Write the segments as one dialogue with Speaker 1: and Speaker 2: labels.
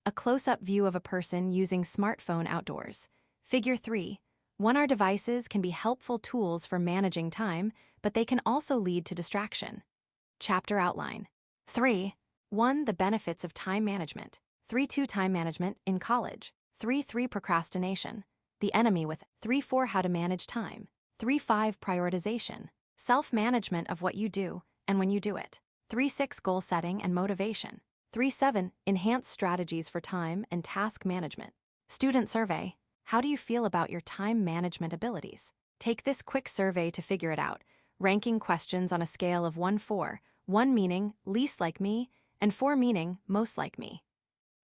Speaker 1: A close-up view of a person using smartphone outdoors. Figure 3. 1. Our devices can be helpful tools for managing time, but they can also lead to distraction. Chapter outline. 3. 1. The benefits of time management. 3.2 Time management in college. 3.3 Procrastination. The enemy with 3.4 How to manage time. 3.5 Prioritization. Self-management of what you do and when you do it. 3.6 Goal setting and motivation. 3.7 Enhanced strategies for time and task management. Student survey. How do you feel about your time management abilities? Take this quick survey to figure it out, ranking questions on a scale of 1-4, 1 meaning least like me, and 4 meaning most like me.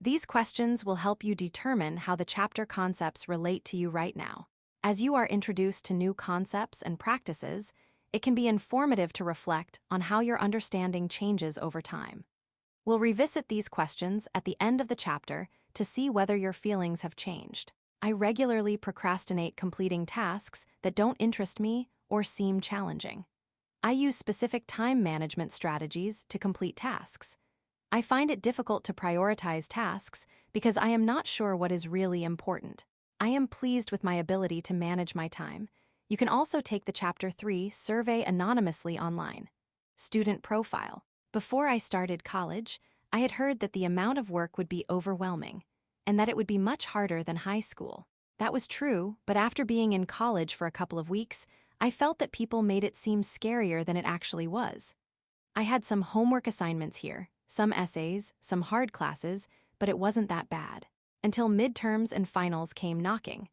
Speaker 1: These questions will help you determine how the chapter concepts relate to you right now. As you are introduced to new concepts and practices, it can be informative to reflect on how your understanding changes over time. We'll revisit these questions at the end of the chapter to see whether your feelings have changed. I regularly procrastinate completing tasks that don't interest me or seem challenging. I use specific time management strategies to complete tasks. I find it difficult to prioritize tasks because I am not sure what is really important. I am pleased with my ability to manage my time. You can also take the Chapter 3 survey anonymously online. Student profile. Before I started college, I had heard that the amount of work would be overwhelming, and that it would be much harder than high school. That was true, but after being in college for a couple of weeks, I felt that people made it seem scarier than it actually was. I had some homework assignments here, some essays, some hard classes, but it wasn't that bad. Until midterms and finals came knocking.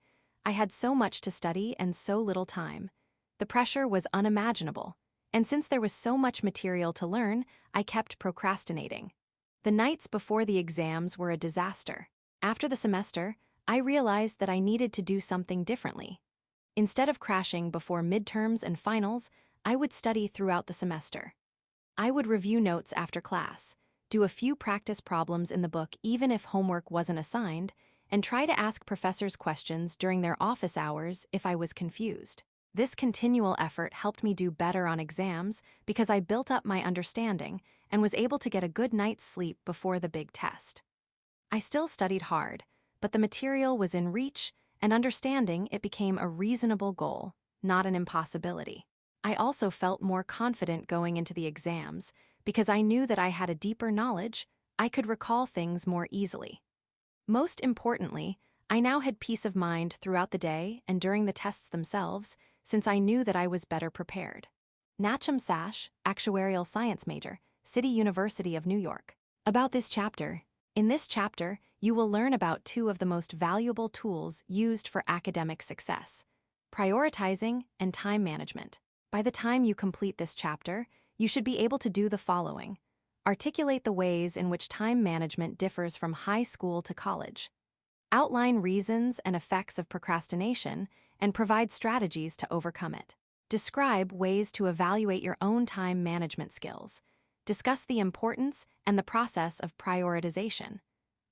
Speaker 1: I had so much to study and so little time. The pressure was unimaginable, and since there was so much material to learn, I kept procrastinating. The nights before the exams were a disaster. After the semester, I realized that I needed to do something differently. Instead of crashing before midterms and finals, I would study throughout the semester. I would review notes after class, do a few practice problems in the book even if homework wasn't assigned, and try to ask professors questions during their office hours if I was confused. This continual effort helped me do better on exams because I built up my understanding and was able to get a good night's sleep before the big test. I still studied hard, but the material was in reach, and understanding it became a reasonable goal, not an impossibility. I also felt more confident going into the exams because I knew that I had a deeper knowledge. I could recall things more easily. Most importantly, I now had peace of mind throughout the day and during the tests themselves, since I knew that I was better prepared. Nachum Sash, actuarial science major, City University of New York. About this chapter. In this chapter, you will learn about two of the most valuable tools used for academic success: prioritizing and time management. By the time you complete this chapter, you should be able to do the following. Articulate the ways in which time management differs from high school to college. Outline reasons and effects of procrastination and provide strategies to overcome it. Describe ways to evaluate your own time management skills. Discuss the importance and the process of prioritization.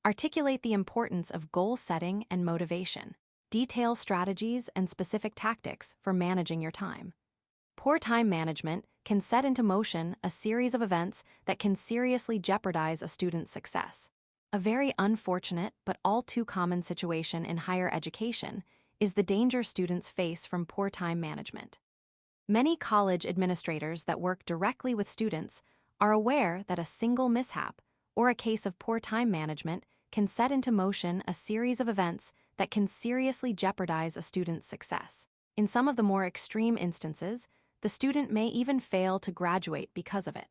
Speaker 1: Articulate the importance of goal setting and motivation. Detail strategies and specific tactics for managing your time. Poor time management can set into motion a series of events that can seriously jeopardize a student's success. A very unfortunate but all too common situation in higher education is the danger students face from poor time management. Many college administrators that work directly with students are aware that a single mishap or a case of poor time management can set into motion a series of events that can seriously jeopardize a student's success. In some of the more extreme instances, the student may even fail to graduate because of it.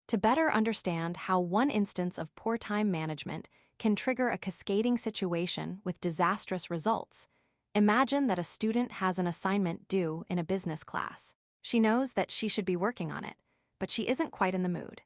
Speaker 1: To better understand how one instance of poor time management can trigger a cascading situation with disastrous results, imagine that a student has an assignment due in a business class. She knows that she should be working on it, but she isn't quite in the mood.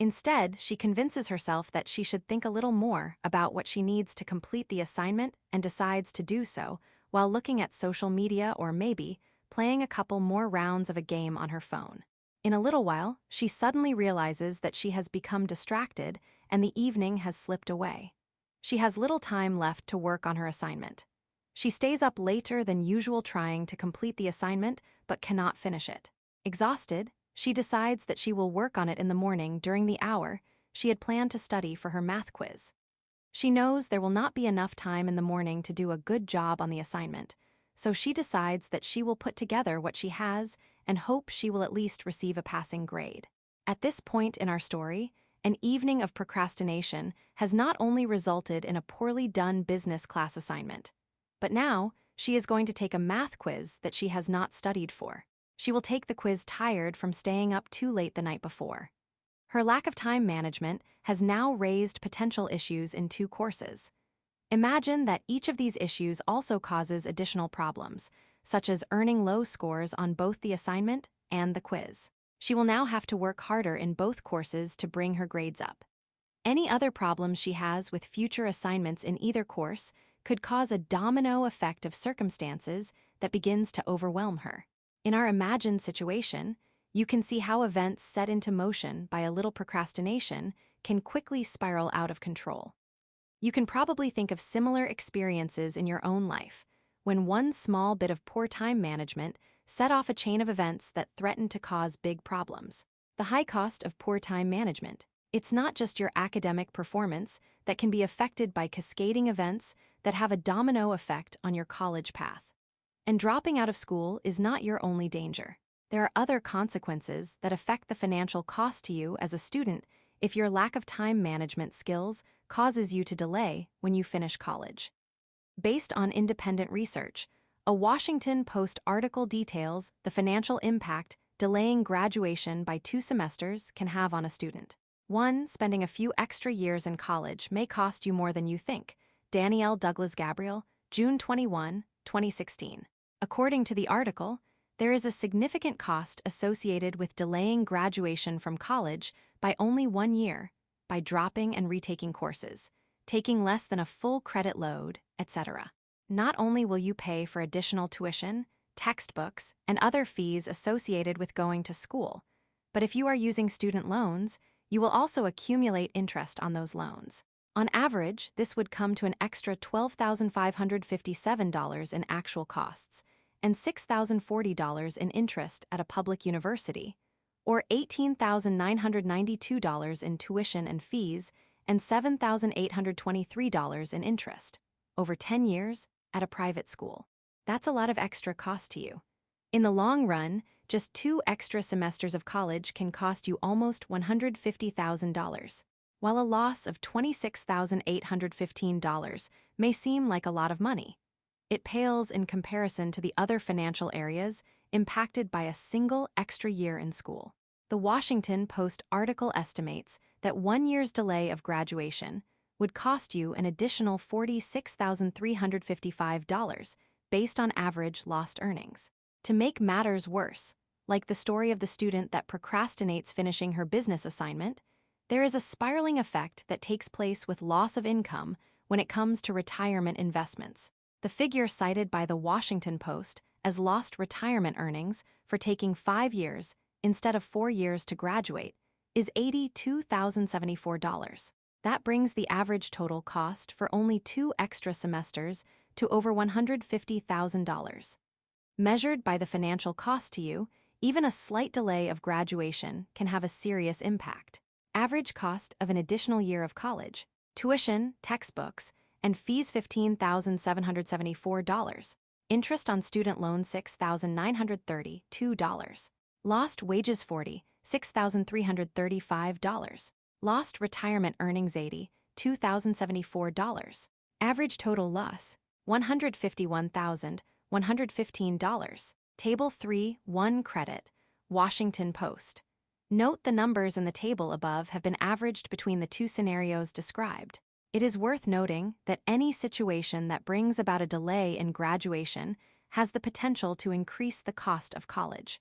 Speaker 1: Instead, she convinces herself that she should think a little more about what she needs to complete the assignment and decides to do so while looking at social media or maybe playing a couple more rounds of a game on her phone. In a little while, she suddenly realizes that she has become distracted and the evening has slipped away. She has little time left to work on her assignment. She stays up later than usual trying to complete the assignment but cannot finish it. Exhausted, she decides that she will work on it in the morning during the hour she had planned to study for her math quiz. She knows there will not be enough time in the morning to do a good job on the assignment, so she decides that she will put together what she has and hope she will at least receive a passing grade. At this point in our story, an evening of procrastination has not only resulted in a poorly done business class assignment, but now she is going to take a math quiz that she has not studied for. She will take the quiz tired from staying up too late the night before. Her lack of time management has now raised potential issues in 2 courses. Imagine that each of these issues also causes additional problems, such as earning low scores on both the assignment and the quiz. She will now have to work harder in both courses to bring her grades up. Any other problems she has with future assignments in either course could cause a domino effect of circumstances that begins to overwhelm her. In our imagined situation, you can see how events set into motion by a little procrastination can quickly spiral out of control. You can probably think of similar experiences in your own life, when one small bit of poor time management set off a chain of events that threaten to cause big problems. The high cost of poor time management. It's not just your academic performance that can be affected by cascading events that have a domino effect on your college path. And dropping out of school is not your only danger. There are other consequences that affect the financial cost to you as a student if your lack of time management skills causes you to delay when you finish college. Based on independent research, a Washington Post article details the financial impact delaying graduation by 2 semesters can have on a student. 1. Spending a few extra years in college may cost you more than you think. Danielle Douglas Gabriel, June 21, 2016. According to the article, there is a significant cost associated with delaying graduation from college by only 1 year, by dropping and retaking courses, taking less than a full credit load, etc. Not only will you pay for additional tuition, textbooks, and other fees associated with going to school, but if you are using student loans, you will also accumulate interest on those loans. On average, this would come to an extra $12,557 in actual costs and $6,040 in interest at a public university, or $18,992 in tuition and fees and $7,823 in interest over 10 years at a private school. That's a lot of extra cost to you. In the long run, just 2 extra semesters of college can cost you almost $150,000. While a loss of $26,815 may seem like a lot of money, it pales in comparison to the other financial areas impacted by a single extra year in school. The Washington Post article estimates that 1 year's delay of graduation would cost you an additional $46,355 based on average lost earnings. To make matters worse, like the story of the student that procrastinates finishing her business assignment, there is a spiraling effect that takes place with loss of income when it comes to retirement investments. The figure cited by the Washington Post as lost retirement earnings for taking 5 years instead of 4 years to graduate is $82,074. That brings the average total cost for only 2 extra semesters to over $150,000. Measured by the financial cost to you, even a slight delay of graduation can have a serious impact. Average cost of an additional year of college, tuition, textbooks, and fees $15,774. Interest on student loan $6,932. Lost wages $6,335. Lost retirement earnings $2,074. Average total loss $151,115. Table 3, 1 credit, Washington Post. Note the numbers in the table above have been averaged between the 2 scenarios described. It is worth noting that any situation that brings about a delay in graduation has the potential to increase the cost of college.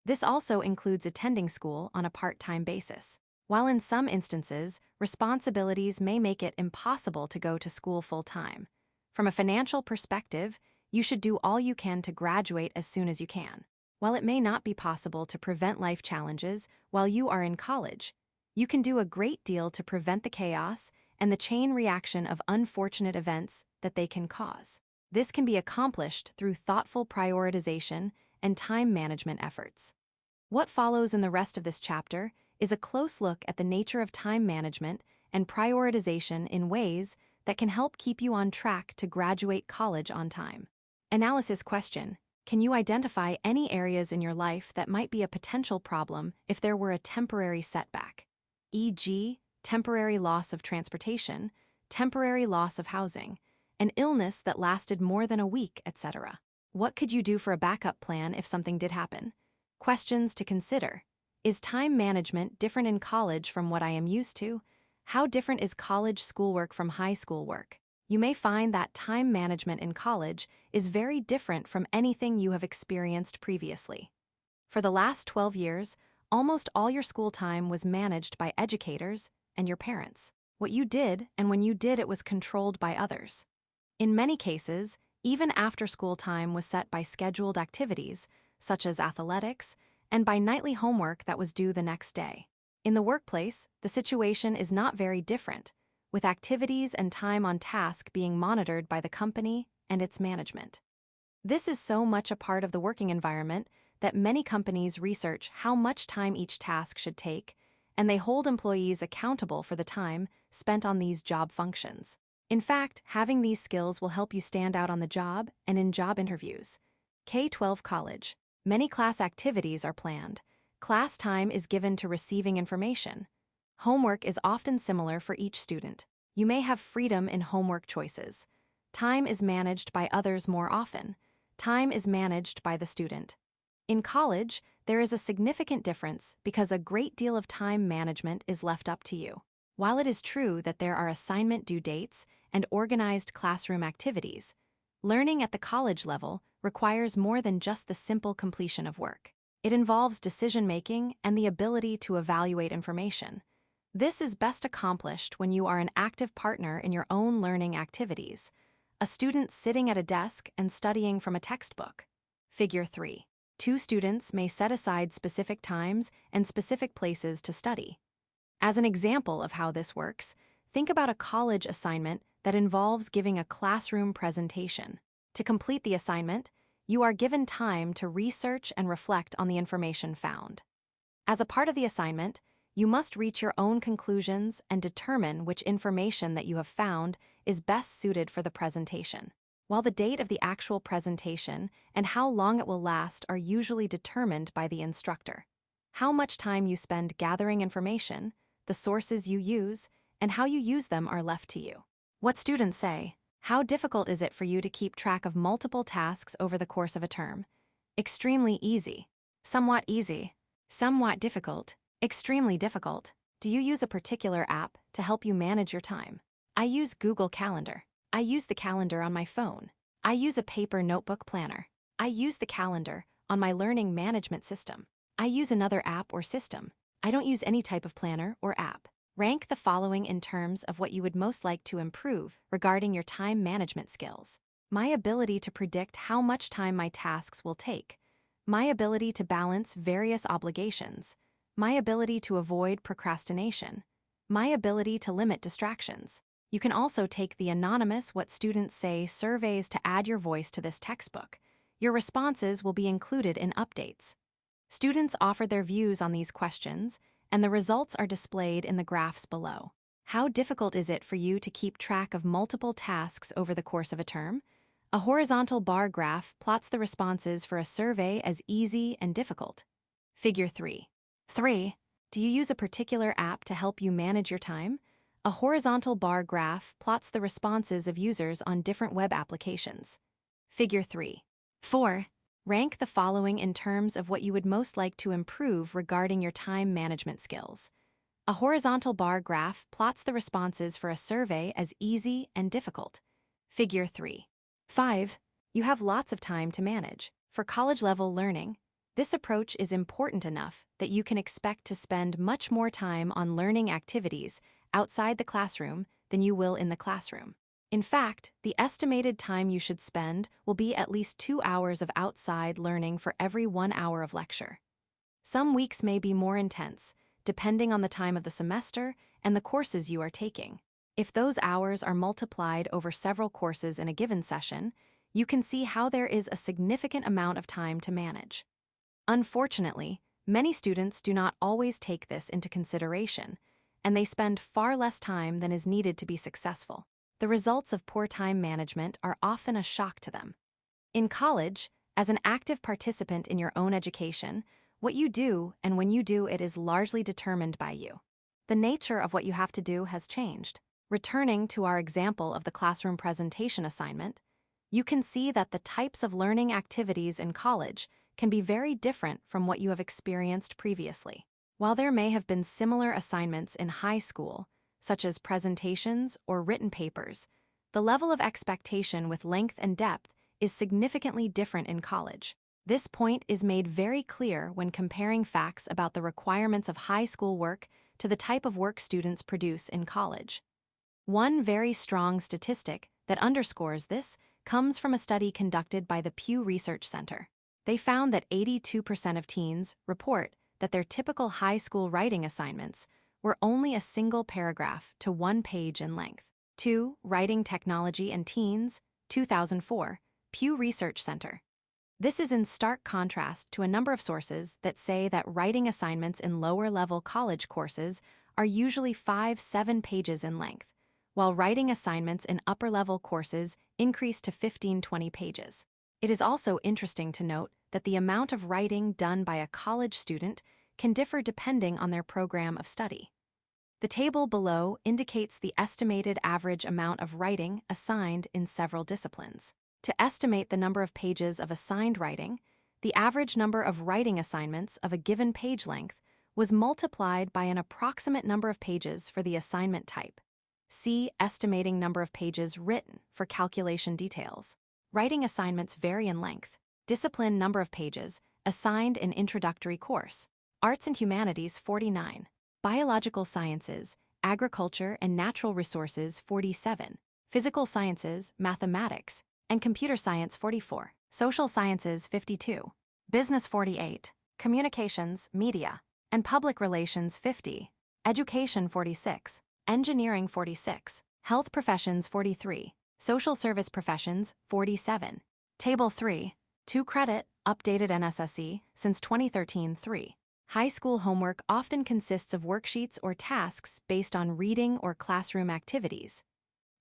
Speaker 1: This also includes attending school on a part-time basis. While in some instances, responsibilities may make it impossible to go to school full-time, from a financial perspective, you should do all you can to graduate as soon as you can. While it may not be possible to prevent life challenges while you are in college, you can do a great deal to prevent the chaos and the chain reaction of unfortunate events that they can cause. This can be accomplished through thoughtful prioritization and time management efforts. What follows in the rest of this chapter is a close look at the nature of time management and prioritization in ways that can help keep you on track to graduate college on time. Analysis question: can you identify any areas in your life that might be a potential problem if there were a temporary setback, e.g., temporary loss of transportation, temporary loss of housing, an illness that lasted more than a week, etc.? What could you do for a backup plan if something did happen? Questions to consider: is time management different in college from what I am used to? How different is college schoolwork from high school work? You may find that time management in college is very different from anything you have experienced previously. For the last 12 years, almost all your school time was managed by educators and your parents. What you did, and when you did, it was controlled by others. In many cases, even after-school time was set by scheduled activities, such as athletics, and by nightly homework that was due the next day. In the workplace, the situation is not very different, with activities and time on task being monitored by the company and its management. This is so much a part of the working environment that many companies research how much time each task should take, and they hold employees accountable for the time spent on these job functions. In fact, having these skills will help you stand out on the job and in job interviews. K-12 college. Many class activities are planned. Class time is given to receiving information. Homework is often similar for each student. You may have freedom in homework choices. Time is managed by others more often. Time is managed by the student. In college, there is a significant difference because a great deal of time management is left up to you. While it is true that there are assignment due dates and organized classroom activities, learning at the college level requires more than just the simple completion of work. It involves decision-making and the ability to evaluate information. This is best accomplished when you are an active partner in your own learning activities, a student sitting at a desk and studying from a textbook. Figure 3. Two students may set aside specific times and specific places to study. As an example of how this works, think about a college assignment that involves giving a classroom presentation. To complete the assignment, you are given time to research and reflect on the information found. As a part of the assignment, you must reach your own conclusions and determine which information that you have found is best suited for the presentation. While the date of the actual presentation and how long it will last are usually determined by the instructor, how much time you spend gathering information, the sources you use, and how you use them are left to you. What students say: how difficult is it for you to keep track of multiple tasks over the course of a term? Extremely easy. Somewhat easy. Somewhat difficult. Extremely difficult. Do you use a particular app to help you manage your time? I use Google Calendar. I use the calendar on my phone. I use a paper notebook planner. I use the calendar on my learning management system. I use another app or system. I don't use any type of planner or app. Rank the following in terms of what you would most like to improve regarding your time management skills. My ability to predict how much time my tasks will take. My ability to balance various obligations. My ability to avoid procrastination. My ability to limit distractions. You can also take the anonymous What Students Say surveys to add your voice to this textbook. Your responses will be included in updates. Students offer their views on these questions, and the results are displayed in the graphs below. How difficult is it for you to keep track of multiple tasks over the course of a term? A horizontal bar graph plots the responses for a survey as easy and difficult. Figure 3. 3. Do you use a particular app to help you manage your time? A horizontal bar graph plots the responses of users on different web applications. Figure 3. 4. Rank the following in terms of what you would most like to improve regarding your time management skills. A horizontal bar graph plots the responses for a survey as easy and difficult. Figure 3. 5. You have lots of time to manage. For college-level learning, this approach is important enough that you can expect to spend much more time on learning activities outside the classroom than you will in the classroom. In fact, the estimated time you should spend will be at least 2 hours of outside learning for every 1 hour of lecture. Some weeks may be more intense, depending on the time of the semester and the courses you are taking. If those hours are multiplied over several courses in a given session, you can see how there is a significant amount of time to manage. Unfortunately, many students do not always take this into consideration, and they spend far less time than is needed to be successful. the results of poor time management are often a shock to them. In college, as an active participant in your own education, what you do and when you do it is largely determined by you. The nature of what you have to do has changed. Returning to our example of the classroom presentation assignment, you can see that the types of learning activities in college can be very different from what you have experienced previously. While there may have been similar assignments in high school, such as presentations or written papers, the level of expectation with length and depth is significantly different in college. This point is made very clear when comparing facts about the requirements of high school work to the type of work students produce in college. One very strong statistic that underscores this comes from a study conducted by the Pew Research Center. They found that 82% of teens report that their typical high school writing assignments were only a single paragraph to 1 page in length. 2. Writing Technology and Teens, 2004, Pew Research Center. This is in stark contrast to a number of sources that say that writing assignments in lower-level college courses are usually 5-7 pages in length, while writing assignments in upper-level courses increase to 15-20 pages. It is also interesting to note that the amount of writing done by a college student can differ depending on their program of study. The table below indicates the estimated average amount of writing assigned in several disciplines. To estimate the number of pages of assigned writing, the average number of writing assignments of a given page length was multiplied by an approximate number of pages for the assignment type. See estimating number of pages written for calculation details. Writing assignments vary in length. Discipline number of pages assigned in introductory course. Arts and Humanities 49. Biological Sciences, Agriculture and Natural Resources 47. Physical Sciences, Mathematics, and Computer Science 44. Social Sciences 52. Business 48. Communications, Media, and Public Relations 50. Education 46. Engineering 46. Health Professions 43. Social Service Professions 47. Table 3. 2 credit, updated NSSE, since 2013 3. High school homework often consists of worksheets or tasks based on reading or classroom activities.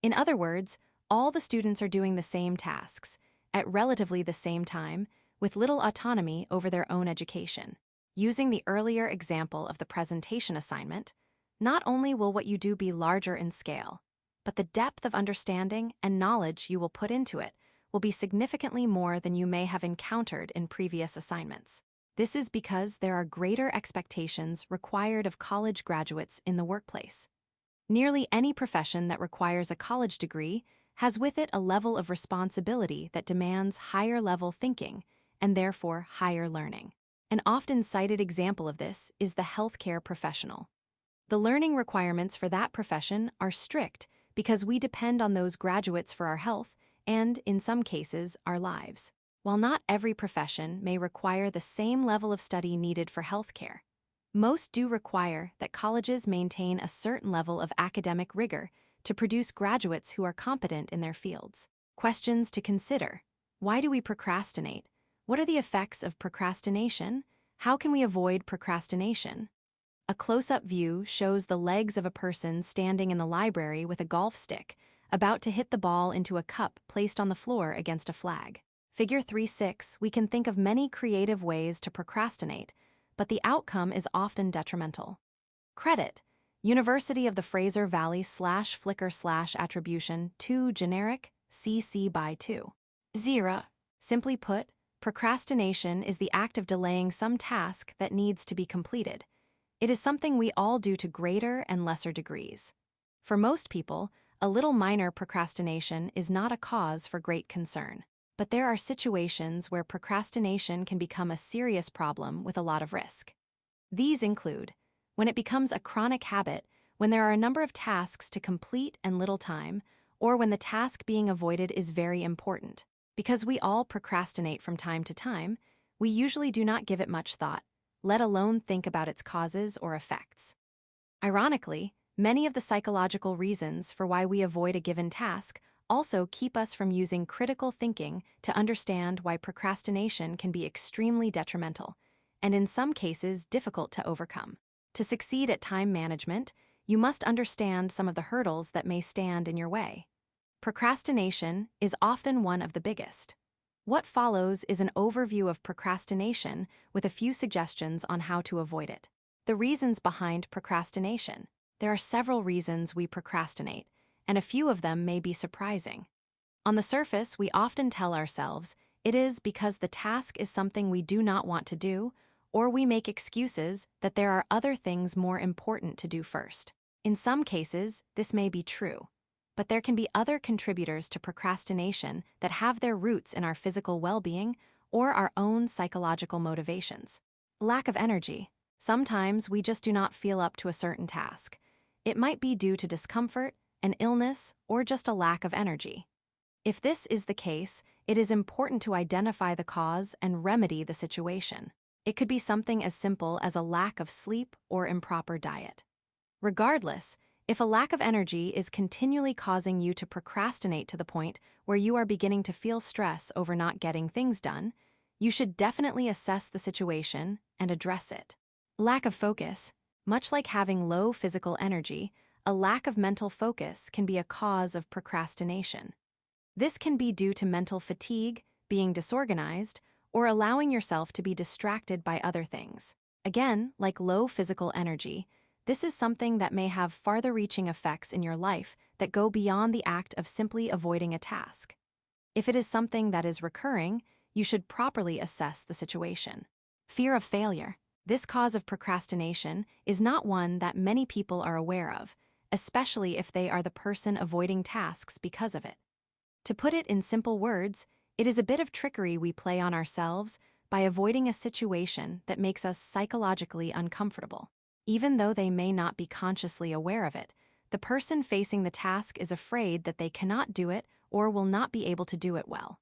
Speaker 1: In other words, all the students are doing the same tasks, at relatively the same time, with little autonomy over their own education. Using the earlier example of the presentation assignment, not only will what you do be larger in scale, but the depth of understanding and knowledge you will put into it will be significantly more than you may have encountered in previous assignments. This is because there are greater expectations required of college graduates in the workplace. Nearly any profession that requires a college degree has with it a level of responsibility that demands higher-level thinking and therefore higher learning. An often cited example of this is the healthcare professional. The learning requirements for that profession are strict because we depend on those graduates for our health and, in some cases, our lives. While not every profession may require the same level of study needed for healthcare, most do require that colleges maintain a certain level of academic rigor to produce graduates who are competent in their fields. Questions to consider. Why do we procrastinate? What are the effects of procrastination? How can we avoid procrastination? A close-up view shows the legs of a person standing in the library with a golf stick, about to hit the ball into a cup placed on the floor against a flag. Figure 3.6, we can think of many creative ways to procrastinate, but the outcome is often detrimental. Credit. University of the Fraser Valley /Flickr attribution 2 generic, CC by 2. 0. Simply put, procrastination is the act of delaying some task that needs to be completed. It is something we all do to greater and lesser degrees. For most people, a little minor procrastination is not a cause for great concern. But there are situations where procrastination can become a serious problem with a lot of risk. These include when it becomes a chronic habit, when there are a number of tasks to complete and little time, or when the task being avoided is very important. Because we all procrastinate from time to time, we usually do not give it much thought, let alone think about its causes or effects. Ironically, many of the psychological reasons for why we avoid a given task also keep us from using critical thinking to understand why procrastination can be extremely detrimental, and in some cases difficult to overcome. To succeed at time management, you must understand some of the hurdles that may stand in your way. Procrastination is often one of the biggest. What follows is an overview of procrastination with a few suggestions on how to avoid it. The reasons behind procrastination. There are several reasons we procrastinate, and a few of them may be surprising. On the surface, we often tell ourselves it is because the task is something we do not want to do, or we make excuses that there are other things more important to do first. In some cases, this may be true, but there can be other contributors to procrastination that have their roots in our physical well-being or our own psychological motivations. Lack of energy. Sometimes we just do not feel up to a certain task. It might be due to discomfort, an illness, or just a lack of energy. If this is the case, it is important to identify the cause and remedy the situation. It could be something as simple as a lack of sleep or improper diet. Regardless, if a lack of energy is continually causing you to procrastinate to the point where you are beginning to feel stress over not getting things done, you should definitely assess the situation and address it. Lack of focus. Much like having low physical energy, a lack of mental focus can be a cause of procrastination. This can be due to mental fatigue, being disorganized, or allowing yourself to be distracted by other things. Again, like low physical energy, this is something that may have farther-reaching effects in your life that go beyond the act of simply avoiding a task. If it is something that is recurring, you should properly assess the situation. Fear of failure. This cause of procrastination is not one that many people are aware of, especially if they are the person avoiding tasks because of it. To put it in simple words, it is a bit of trickery we play on ourselves by avoiding a situation that makes us psychologically uncomfortable. Even though they may not be consciously aware of it, the person facing the task is afraid that they cannot do it or will not be able to do it well.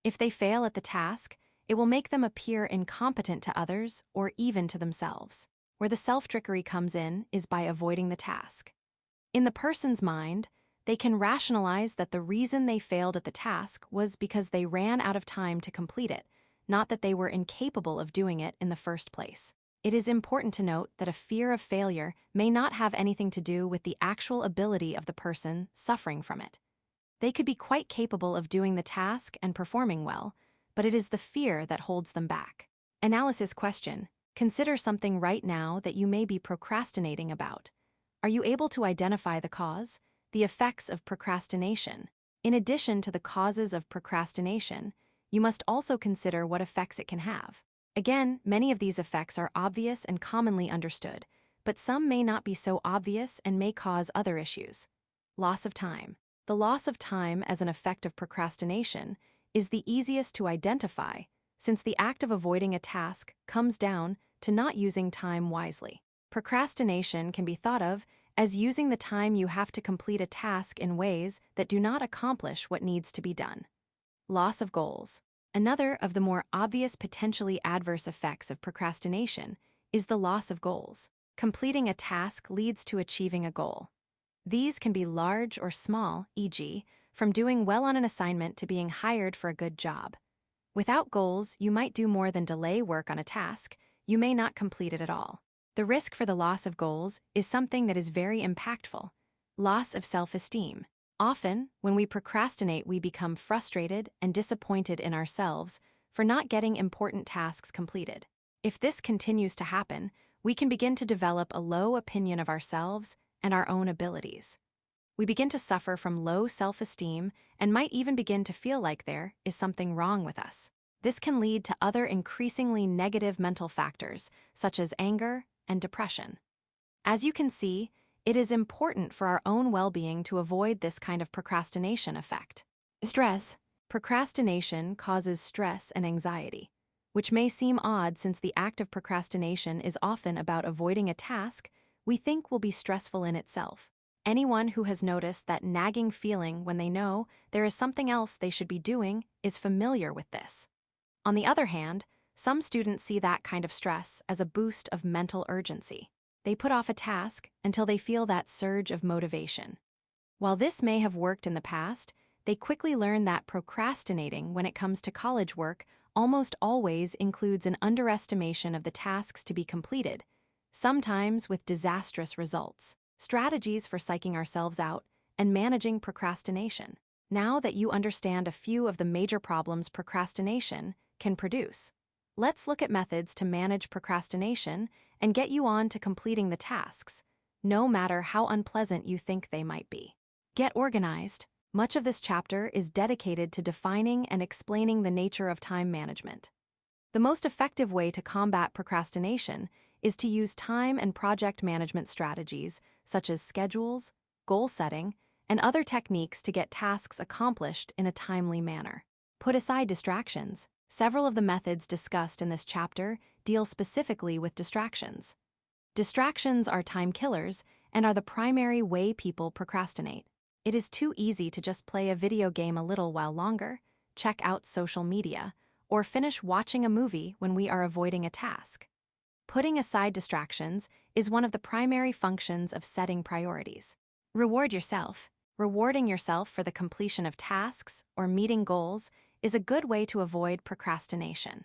Speaker 1: If they fail at the task, it will make them appear incompetent to others or even to themselves. Where the self-trickery comes in is by avoiding the task. In the person's mind, they can rationalize that the reason they failed at the task was because they ran out of time to complete it, not that they were incapable of doing it in the first place. It is important to note that a fear of failure may not have anything to do with the actual ability of the person suffering from it. They could be quite capable of doing the task and performing well, but it is the fear that holds them back. Analysis question. Consider something right now that you may be procrastinating about. Are you able to identify the cause? The effects of procrastination. In addition to the causes of procrastination, you must also consider what effects it can have. Again, many of these effects are obvious and commonly understood, but some may not be so obvious and may cause other issues. Loss of time. The loss of time as an effect of procrastination is the easiest to identify, since the act of avoiding a task comes down to not using time wisely. Procrastination can be thought of as using the time you have to complete a task in ways that do not accomplish what needs to be done. Loss of goals. Another of the more obvious potentially adverse effects of procrastination is the loss of goals. Completing a task leads to achieving a goal. These can be large or small, e.g., from doing well on an assignment to being hired for a good job. Without goals, you might do more than delay work on a task. You may not complete it at all. The risk for the loss of goals is something that is very impactful. Loss of self-esteem. Often, when we procrastinate, we become frustrated and disappointed in ourselves for not getting important tasks completed. If this continues to happen, we can begin to develop a low opinion of ourselves and our own abilities. We begin to suffer from low self-esteem and might even begin to feel like there is something wrong with us. This can lead to other increasingly negative mental factors, such as anger and depression. As you can see, it is important for our own well-being to avoid this kind of procrastination effect. Stress. Procrastination causes stress and anxiety, which may seem odd since the act of procrastination is often about avoiding a task we think will be stressful in itself. Anyone who has noticed that nagging feeling when they know there is something else they should be doing is familiar with this. On the other hand, some students see that kind of stress as a boost of mental urgency. They put off a task until they feel that surge of motivation. While this may have worked in the past, they quickly learn that procrastinating when it comes to college work almost always includes an underestimation of the tasks to be completed, sometimes with disastrous results. Strategies for psyching ourselves out and managing procrastination. Now that you understand a few of the major problems procrastination can produce, let's look at methods to manage procrastination and get you on to completing the tasks, no matter how unpleasant you think they might be. Get organized. Much of this chapter is dedicated to defining and explaining the nature of time management. The most effective way to combat procrastination is to use time and project management strategies such as schedules, goal setting, and other techniques to get tasks accomplished in a timely manner. Put aside distractions. Several of the methods discussed in this chapter deal specifically with distractions. Distractions are time killers and are the primary way people procrastinate. It is too easy to just play a video game a little while longer, check out social media, or finish watching a movie when we are avoiding a task. Putting aside distractions is one of the primary functions of setting priorities. Reward yourself. Rewarding yourself for the completion of tasks or meeting goals is a good way to avoid procrastination.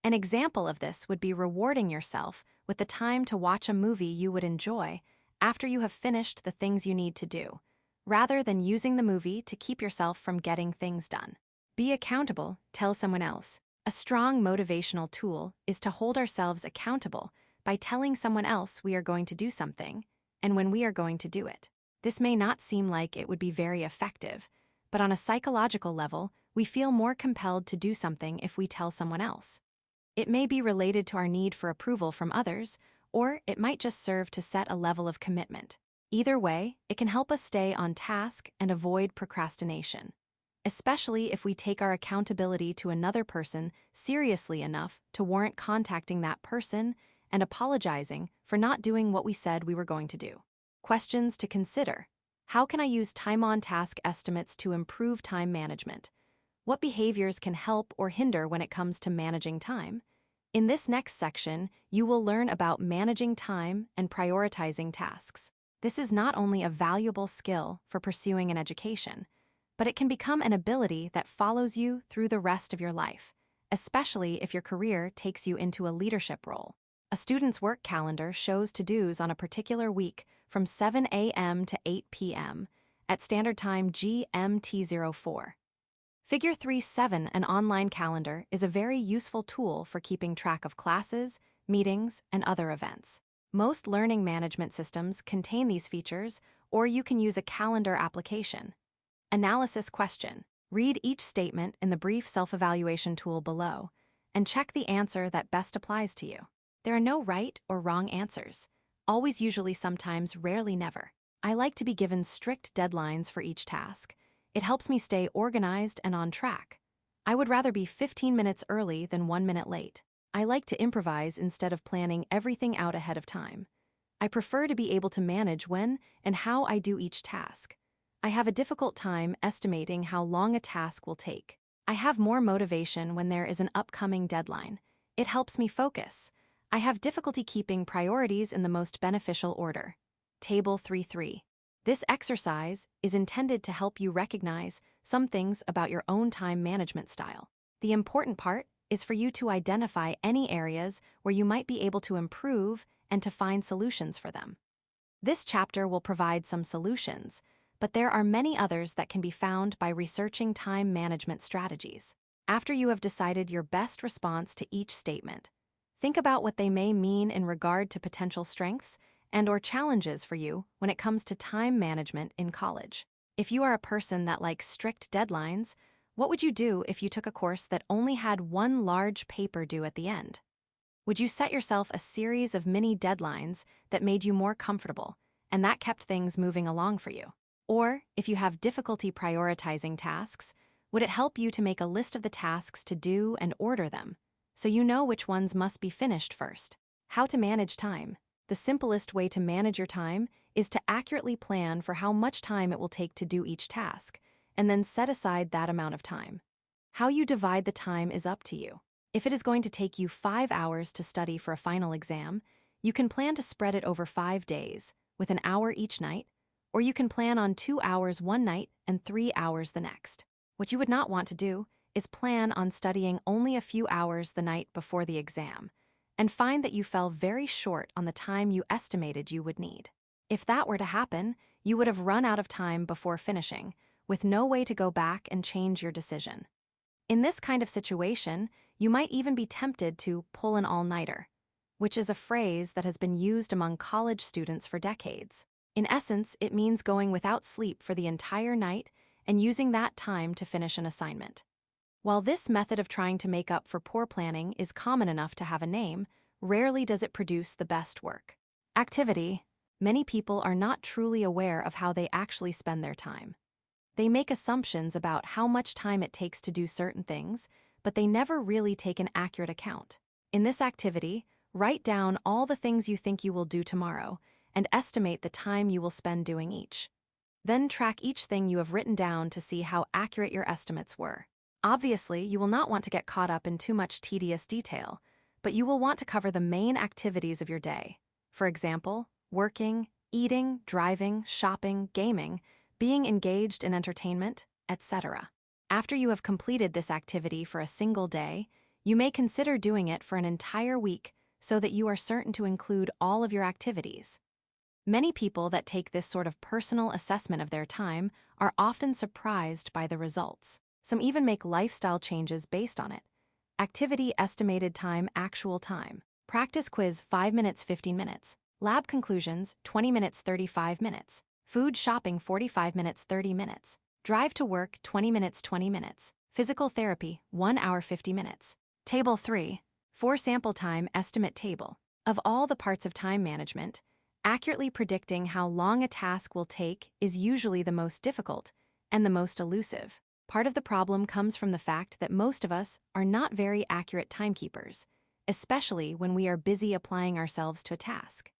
Speaker 1: An example of this would be rewarding yourself with the time to watch a movie you would enjoy after you have finished the things you need to do, rather than using the movie to keep yourself from getting things done. Be accountable, tell someone else. A strong motivational tool is to hold ourselves accountable by telling someone else we are going to do something and when we are going to do it. This may not seem like it would be very effective, but on a psychological level, we feel more compelled to do something if we tell someone else. It may be related to our need for approval from others, or it might just serve to set a level of commitment. Either way, it can help us stay on task and avoid procrastination, especially if we take our accountability to another person seriously enough to warrant contacting that person and apologizing for not doing what we said we were going to do. Questions to consider. How can I use time-on-task estimates to improve time management? What behaviors can help or hinder when it comes to managing time? In this next section, you will learn about managing time and prioritizing tasks. This is not only a valuable skill for pursuing an education, but it can become an ability that follows you through the rest of your life, especially if your career takes you into a leadership role. A student's work calendar shows to-dos on a particular week from 7 a.m. to 8 p.m. at Standard Time GMT04. Figure 3.7, an online calendar, is a very useful tool for keeping track of classes, meetings, and other events. Most learning management systems contain these features, or you can use a calendar application. Analysis question. Read each statement in the brief self-evaluation tool below, and check the answer that best applies to you. There are no right or wrong answers. Always, usually, sometimes, rarely, never. I like to be given strict deadlines for each task. It helps me stay organized and on track. I would rather be 15 minutes early than 1 minute late. I like to improvise instead of planning everything out ahead of time. I prefer to be able to manage when and how I do each task. I have a difficult time estimating how long a task will take. I have more motivation when there is an upcoming deadline. It helps me focus. I have difficulty keeping priorities in the most beneficial order. Table 3.3. This exercise is intended to help you recognize some things about your own time management style. The important part is for you to identify any areas where you might be able to improve and to find solutions for them. This chapter will provide some solutions, but there are many others that can be found by researching time management strategies. After you have decided your best response to each statement, think about what they may mean in regard to potential strengths and/or challenges for you when it comes to time management in college. If you are a person that likes strict deadlines, what would you do if you took a course that only had one large paper due at the end? Would you set yourself a series of mini deadlines that made you more comfortable and that kept things moving along for you? Or, if you have difficulty prioritizing tasks, would it help you to make a list of the tasks to do and order them, so you know which ones must be finished first? How to manage time. The simplest way to manage your time is to accurately plan for how much time it will take to do each task, and then set aside that amount of time. How you divide the time is up to you. If it is going to take you 5 hours to study for a final exam, you can plan to spread it over 5 days, with an hour each night, or you can plan on 2 hours one night and 3 hours the next. What you would not want to do is plan on studying only a few hours the night before the exam, and find that you fell very short on the time you estimated you would need. If that were to happen, you would have run out of time before finishing, with no way to go back and change your decision. In this kind of situation, you might even be tempted to pull an all-nighter, which is a phrase that has been used among college students for decades. In essence, it means going without sleep for the entire night and using that time to finish an assignment. While this method of trying to make up for poor planning is common enough to have a name, rarely does it produce the best work. Activity. Many people are not truly aware of how they actually spend their time. They make assumptions about how much time it takes to do certain things, but they never really take an accurate account. In this activity, write down all the things you think you will do tomorrow and estimate the time you will spend doing each. Then track each thing you have written down to see how accurate your estimates were. Obviously, you will not want to get caught up in too much tedious detail, but you will want to cover the main activities of your day. For example, working, eating, driving, shopping, gaming, being engaged in entertainment, etc. After you have completed this activity for a single day, you may consider doing it for an entire week so that you are certain to include all of your activities. Many people that take this sort of personal assessment of their time are often surprised by the results. Some even make lifestyle changes based on it. Activity estimated time, actual time. Practice quiz 5 minutes, 15 minutes. Lab conclusions 20 minutes, 35 minutes. Food shopping 45 minutes, 30 minutes. Drive to work 20 minutes, 20 minutes. Physical therapy 1 hour, 50 minutes. Table 3. For sample time estimate table. Of all the parts of time management, accurately predicting how long a task will take is usually the most difficult and the most elusive. Part of the problem comes from the fact that most of us are not very accurate timekeepers, especially when we are busy applying ourselves to a task.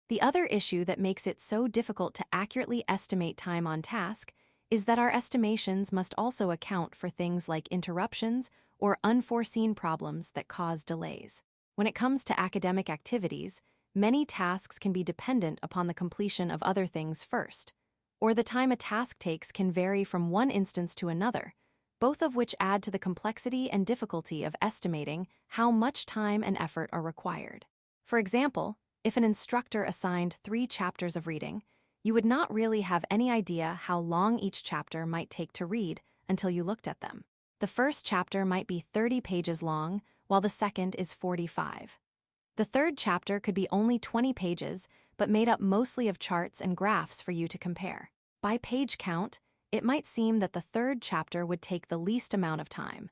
Speaker 1: The other issue that makes it so difficult to accurately estimate time on task is that our estimations must also account for things like interruptions or unforeseen problems that cause delays. When it comes to academic activities, many tasks can be dependent upon the completion of other things first, or the time a task takes can vary from one instance to another, both of which add to the complexity and difficulty of estimating how much time and effort are required. For example, if an instructor assigned 3 chapters of reading, you would not really have any idea how long each chapter might take to read until you looked at them. The first chapter might be 30 pages long, while the second is 45. The third chapter could be only 20 pages, but made up mostly of charts and graphs for you to compare. By page count, it might seem that the third chapter would take the least amount of time,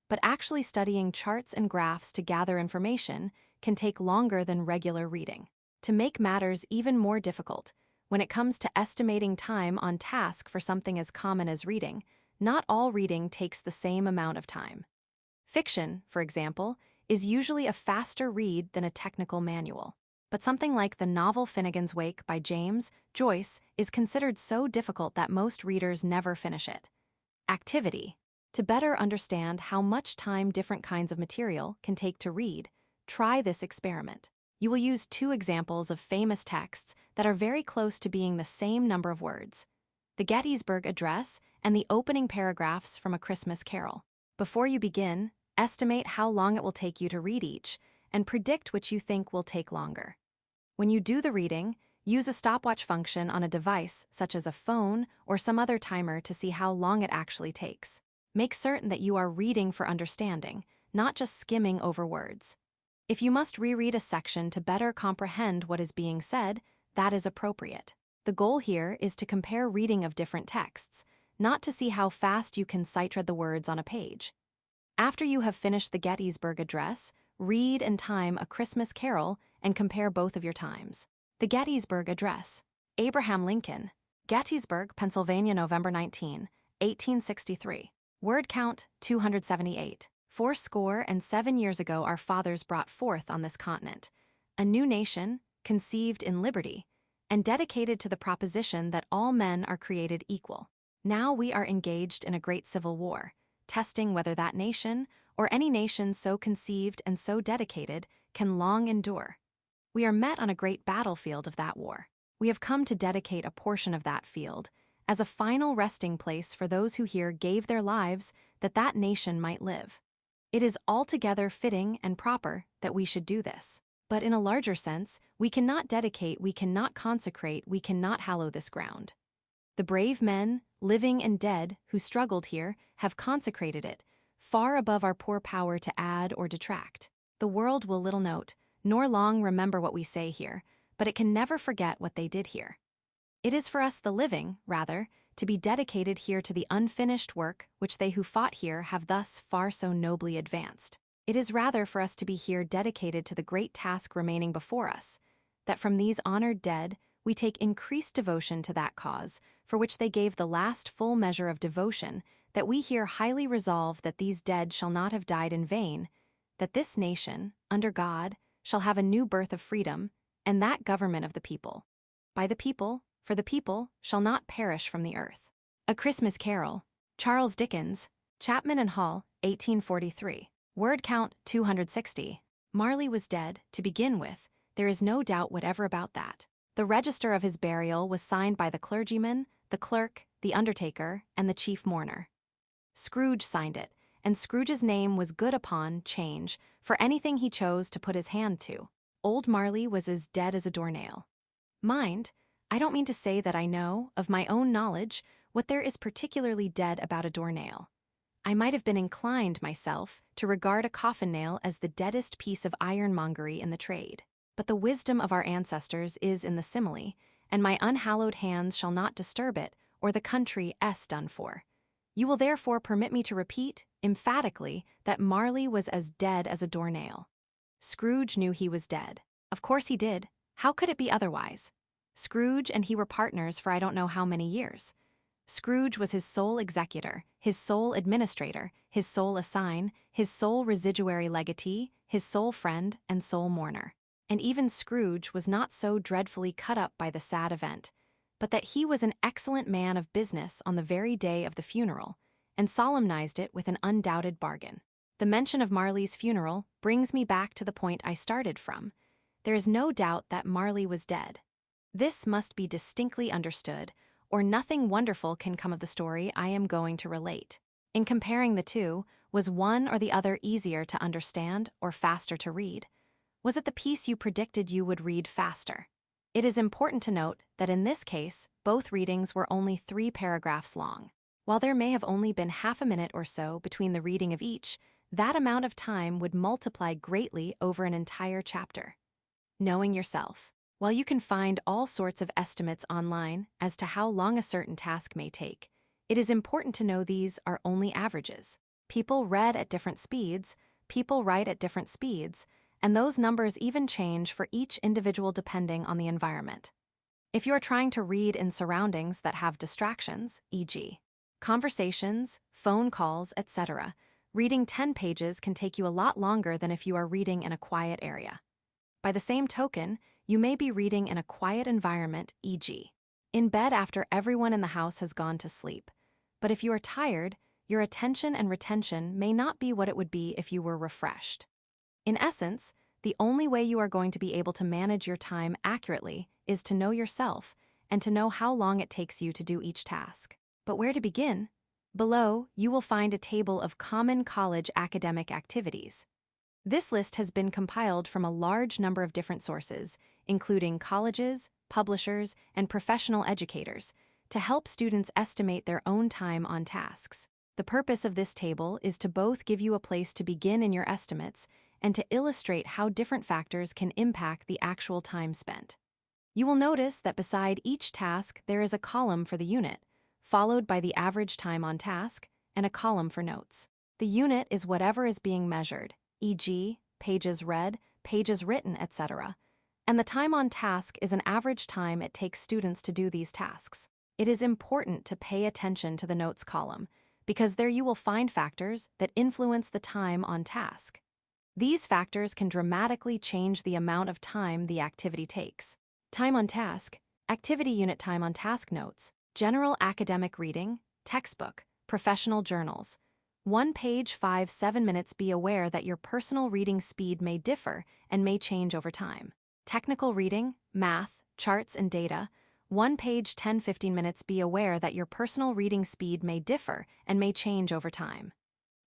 Speaker 1: but actually studying charts and graphs to gather information can take longer than regular reading. To make matters even more difficult, when it comes to estimating time on task for something as common as reading, not all reading takes the same amount of time. Fiction, for example, is usually a faster read than a technical manual. But something like the novel Finnegan's Wake by James Joyce is considered so difficult that most readers never finish it. Activity. To better understand how much time different kinds of material can take to read, try this experiment. You will use 2 examples of famous texts that are very close to being the same number of words: the Gettysburg Address and the opening paragraphs from A Christmas Carol. Before you begin, estimate how long it will take you to read each, and predict which you think will take longer. When you do the reading, use a stopwatch function on a device such as a phone or some other timer to see how long it actually takes. Make certain that you are reading for understanding, not just skimming over words. If you must reread a section to better comprehend what is being said, that is appropriate. The goal here is to compare reading of different texts, not to see how fast you can sight-read the words on a page. After you have finished the Gettysburg Address, read and time A Christmas Carol and compare both of your times. The Gettysburg Address. Abraham Lincoln, Gettysburg, Pennsylvania, November 19, 1863. Word count 278. 77 years ago our fathers brought forth on this continent a new nation, conceived in liberty, and dedicated to the proposition that all men are created equal. Now we are engaged in a great civil war, testing whether that nation, or any nation so conceived and so dedicated, can long endure. We are met on a great battlefield of that war. We have come to dedicate a portion of that field as a final resting place for those who here gave their lives that that nation might live. It is altogether fitting and proper that we should do this. But in a larger sense, we cannot dedicate, we cannot consecrate, we cannot hallow this ground. The brave men, living and dead, who struggled here, have consecrated it, far above our poor power to add or detract. The world will little note, nor long remember what we say here, but it can never forget what they did here. It is for us the living, rather, to be dedicated here to the unfinished work which they who fought here have thus far so nobly advanced. It is rather for us to be here dedicated to the great task remaining before us, that from these honored dead we take increased devotion to that cause for which they gave the last full measure of devotion, that we here highly resolve that these dead shall not have died in vain, that this nation, under God, shall have a new birth of freedom, and that government of the people. By the people, for the people, shall not perish from the earth. A Christmas Carol, Charles Dickens, Chapman and Hall, 1843. Word count 260. Marley was dead, to begin with, there is no doubt whatever about that. The register of his burial was signed by the clergyman, the clerk, the undertaker, and the chief mourner. Scrooge signed it, and Scrooge's name was good upon change for anything he chose to put his hand to. Old Marley was as dead as a doornail. Mind, I don't mean to say that I know, of my own knowledge, what there is particularly dead about a doornail. I might have been inclined, myself, to regard a coffin nail as the deadest piece of ironmongery in the trade. But the wisdom of our ancestors is in the simile, and my unhallowed hands shall not disturb it, or the country done for. You will therefore permit me to repeat, emphatically, that Marley was as dead as a doornail. Scrooge knew he was dead. Of course he did. How could it be otherwise? Scrooge and he were partners for I don't know how many years. Scrooge was his sole executor, his sole administrator, his sole assign, his sole residuary legatee, his sole friend and sole mourner. And even Scrooge was not so dreadfully cut up by the sad event, but that he was an excellent man of business on the very day of the funeral, and solemnized it with an undoubted bargain. The mention of Marley's funeral brings me back to the point I started from. There is no doubt that Marley was dead. This must be distinctly understood, or nothing wonderful can come of the story I am going to relate. In comparing the two, was one or the other easier to understand or faster to read? Was it the piece you predicted you would read faster? It is important to note that in this case, both readings were only 3 paragraphs long. While there may have only been half a minute or so between the reading of each, that amount of time would multiply greatly over an entire chapter. Knowing yourself. While you can find all sorts of estimates online as to how long a certain task may take, it is important to know these are only averages. People read at different speeds, people write at different speeds, and those numbers even change for each individual depending on the environment. If you are trying to read in surroundings that have distractions, e.g., conversations, phone calls, etc., reading 10 pages can take you a lot longer than if you are reading in a quiet area. By the same token, you may be reading in a quiet environment, e.g., in bed after everyone in the house has gone to sleep. But if you are tired, your attention and retention may not be what it would be if you were refreshed. In essence, the only way you are going to be able to manage your time accurately is to know yourself and to know how long it takes you to do each task. But where to begin? Below, you will find a table of common college academic activities. This list has been compiled from a large number of different sources, including colleges, publishers, and professional educators, to help students estimate their own time on tasks. The purpose of this table is to both give you a place to begin in your estimates and to illustrate how different factors can impact the actual time spent. You will notice that beside each task there is a column for the unit, followed by the average time on task, and a column for notes. The unit is whatever is being measured, e.g., pages read, pages written, etc., and the time on task is an average time it takes students to do these tasks. It is important to pay attention to the notes column, because there you will find factors that influence the time on task. These factors can dramatically change the amount of time the activity takes. Time on task, activity unit time on task notes, general academic reading, textbook, professional journals. 1 page 5-7 minutes. Be aware that your personal reading speed may differ and may change over time. Technical reading, math, charts and data. 1 page 10-15 minutes. Be aware that your personal reading speed may differ and may change over time.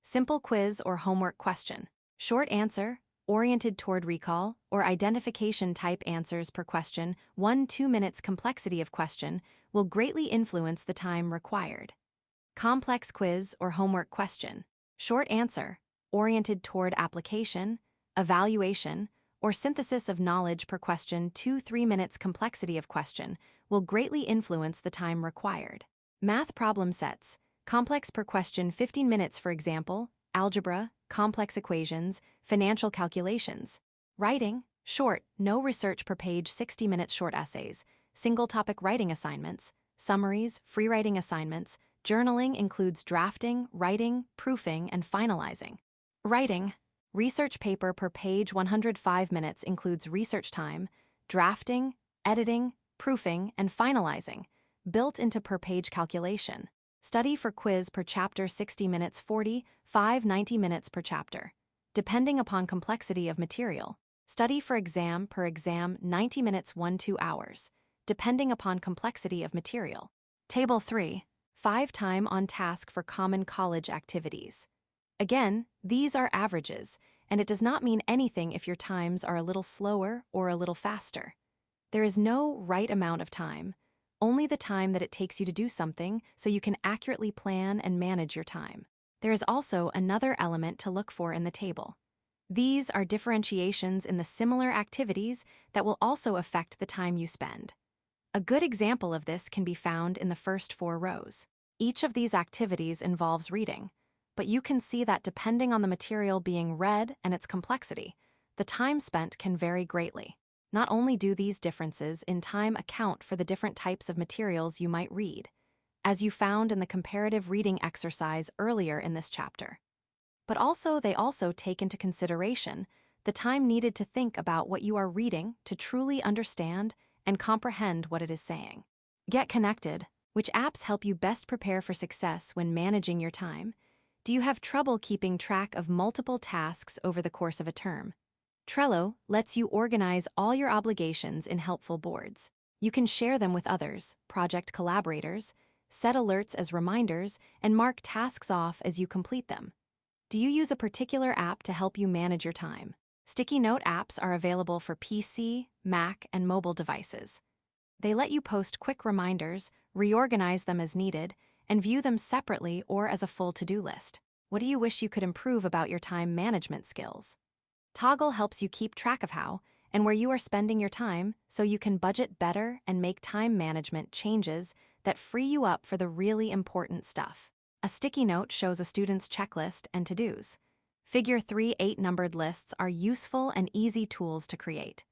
Speaker 1: Simple quiz or homework question. Short answer, oriented toward recall, or identification type answers per question, 1-2 minutes complexity of question will greatly influence the time required. Complex quiz or homework question, short answer, oriented toward application, evaluation, or synthesis of knowledge per question, 2-3 minutes complexity of question will greatly influence the time required. Math problem sets, complex per question, 15 minutes for example, algebra, complex equations, financial calculations. Writing, short, no research per page, 60 minutes short essays, single topic writing assignments, summaries, free writing assignments. Journaling includes drafting, writing, proofing, and finalizing. Writing, research paper per page, 105 minutes includes research time, drafting, editing, proofing, and finalizing, built into per page calculation. Study for quiz per chapter, 60 minutes 90 minutes per chapter. Depending upon complexity of material. Study for exam per exam, 90 minutes 1-2 hours. Depending upon complexity of material. Table 3. 5 time on task for common college activities. Again, these are averages, and it does not mean anything if your times are a little slower or a little faster. There is no right amount of time, only the time that it takes you to do something so you can accurately plan and manage your time. There is also another element to look for in the table. These are differentiations in the similar activities that will also affect the time you spend. A good example of this can be found in the first 4 rows. Each of these activities involves reading, but you can see that depending on the material being read and its complexity, the time spent can vary greatly. Not only do these differences in time account for the different types of materials you might read, as you found in the comparative reading exercise earlier in this chapter, but also they also take into consideration the time needed to think about what you are reading to truly understand and comprehend what it is saying. Get connected. Which apps help you best prepare for success when managing your time? Do you have trouble keeping track of multiple tasks over the course of a term? Trello lets you organize all your obligations in helpful boards. You can share them with others, project collaborators, set alerts as reminders, and mark tasks off as you complete them. Do you use a particular app to help you manage your time? Sticky note apps are available for PC, Mac, and mobile devices. They let you post quick reminders, reorganize them as needed, and view them separately or as a full to-do list. What do you wish you could improve about your time management skills? Toggle helps you keep track of how and where you are spending your time so you can budget better and make time management changes that free you up for the really important stuff. A sticky note shows a student's checklist and to-dos. Figure 3 8-numbered lists are useful and easy tools to create.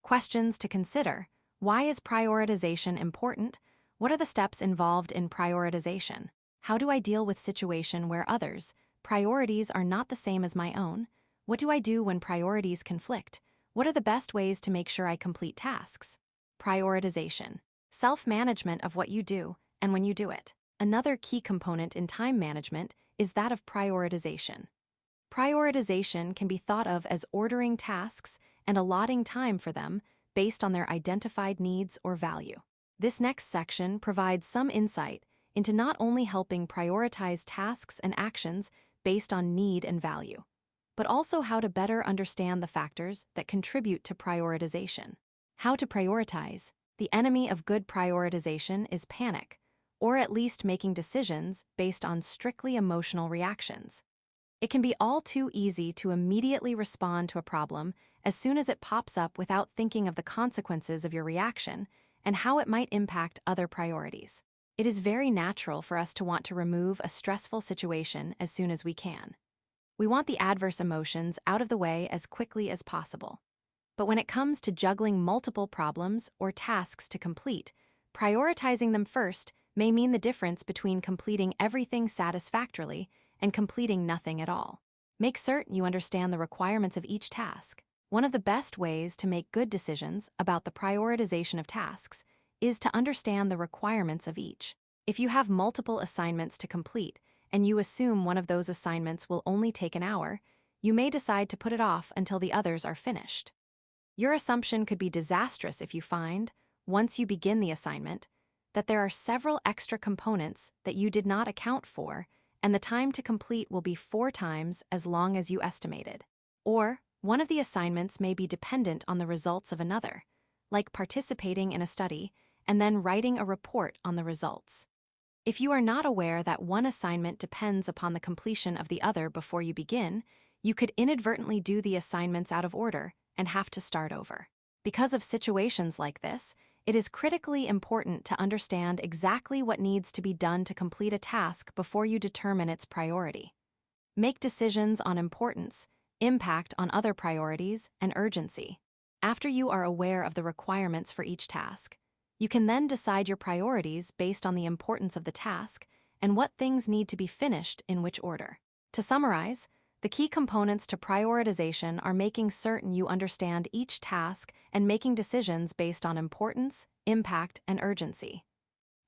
Speaker 1: Questions to consider. Why is prioritization important? What are the steps involved in prioritization? How do I deal with situation where others' priorities are not the same as my own? What do I do when priorities conflict? What are the best ways to make sure I complete tasks? Prioritization. Self-management of what you do and when you do it. Another key component in time management is that of prioritization. Prioritization can be thought of as ordering tasks and allotting time for them based on their identified needs or value. This next section provides some insight into not only helping prioritize tasks and actions based on need and value, but also how to better understand the factors that contribute to prioritization. How to prioritize. The enemy of good prioritization is panic, or at least making decisions based on strictly emotional reactions. It can be all too easy to immediately respond to a problem as soon as it pops up without thinking of the consequences of your reaction and how it might impact other priorities. It is very natural for us to want to remove a stressful situation as soon as we can. We want the adverse emotions out of the way as quickly as possible. But when it comes to juggling multiple problems or tasks to complete, prioritizing them first may mean the difference between completing everything satisfactorily and completing nothing at all. Make certain you understand the requirements of each task. One of the best ways to make good decisions about the prioritization of tasks is to understand the requirements of each. If you have multiple assignments to complete and you assume one of those assignments will only take an hour, you may decide to put it off until the others are finished. Your assumption could be disastrous if you find, once you begin the assignment, that there are several extra components that you did not account for, and the time to complete will be 4 times as long as you estimated. Or, One of the assignments may be dependent on the results of another, like participating in a study and then writing a report on the results. If you are not aware that one assignment depends upon the completion of the other before you begin, you could inadvertently do the assignments out of order and have to start over. Because of situations like this, it is critically important to understand exactly what needs to be done to complete a task before you determine its priority. Make decisions on importance, impact on other priorities, and urgency. After you are aware of the requirements for each task, you can then decide your priorities based on the importance of the task and what things need to be finished in which order. To summarize, the key components to prioritization are making certain you understand each task and making decisions based on importance, impact, and urgency.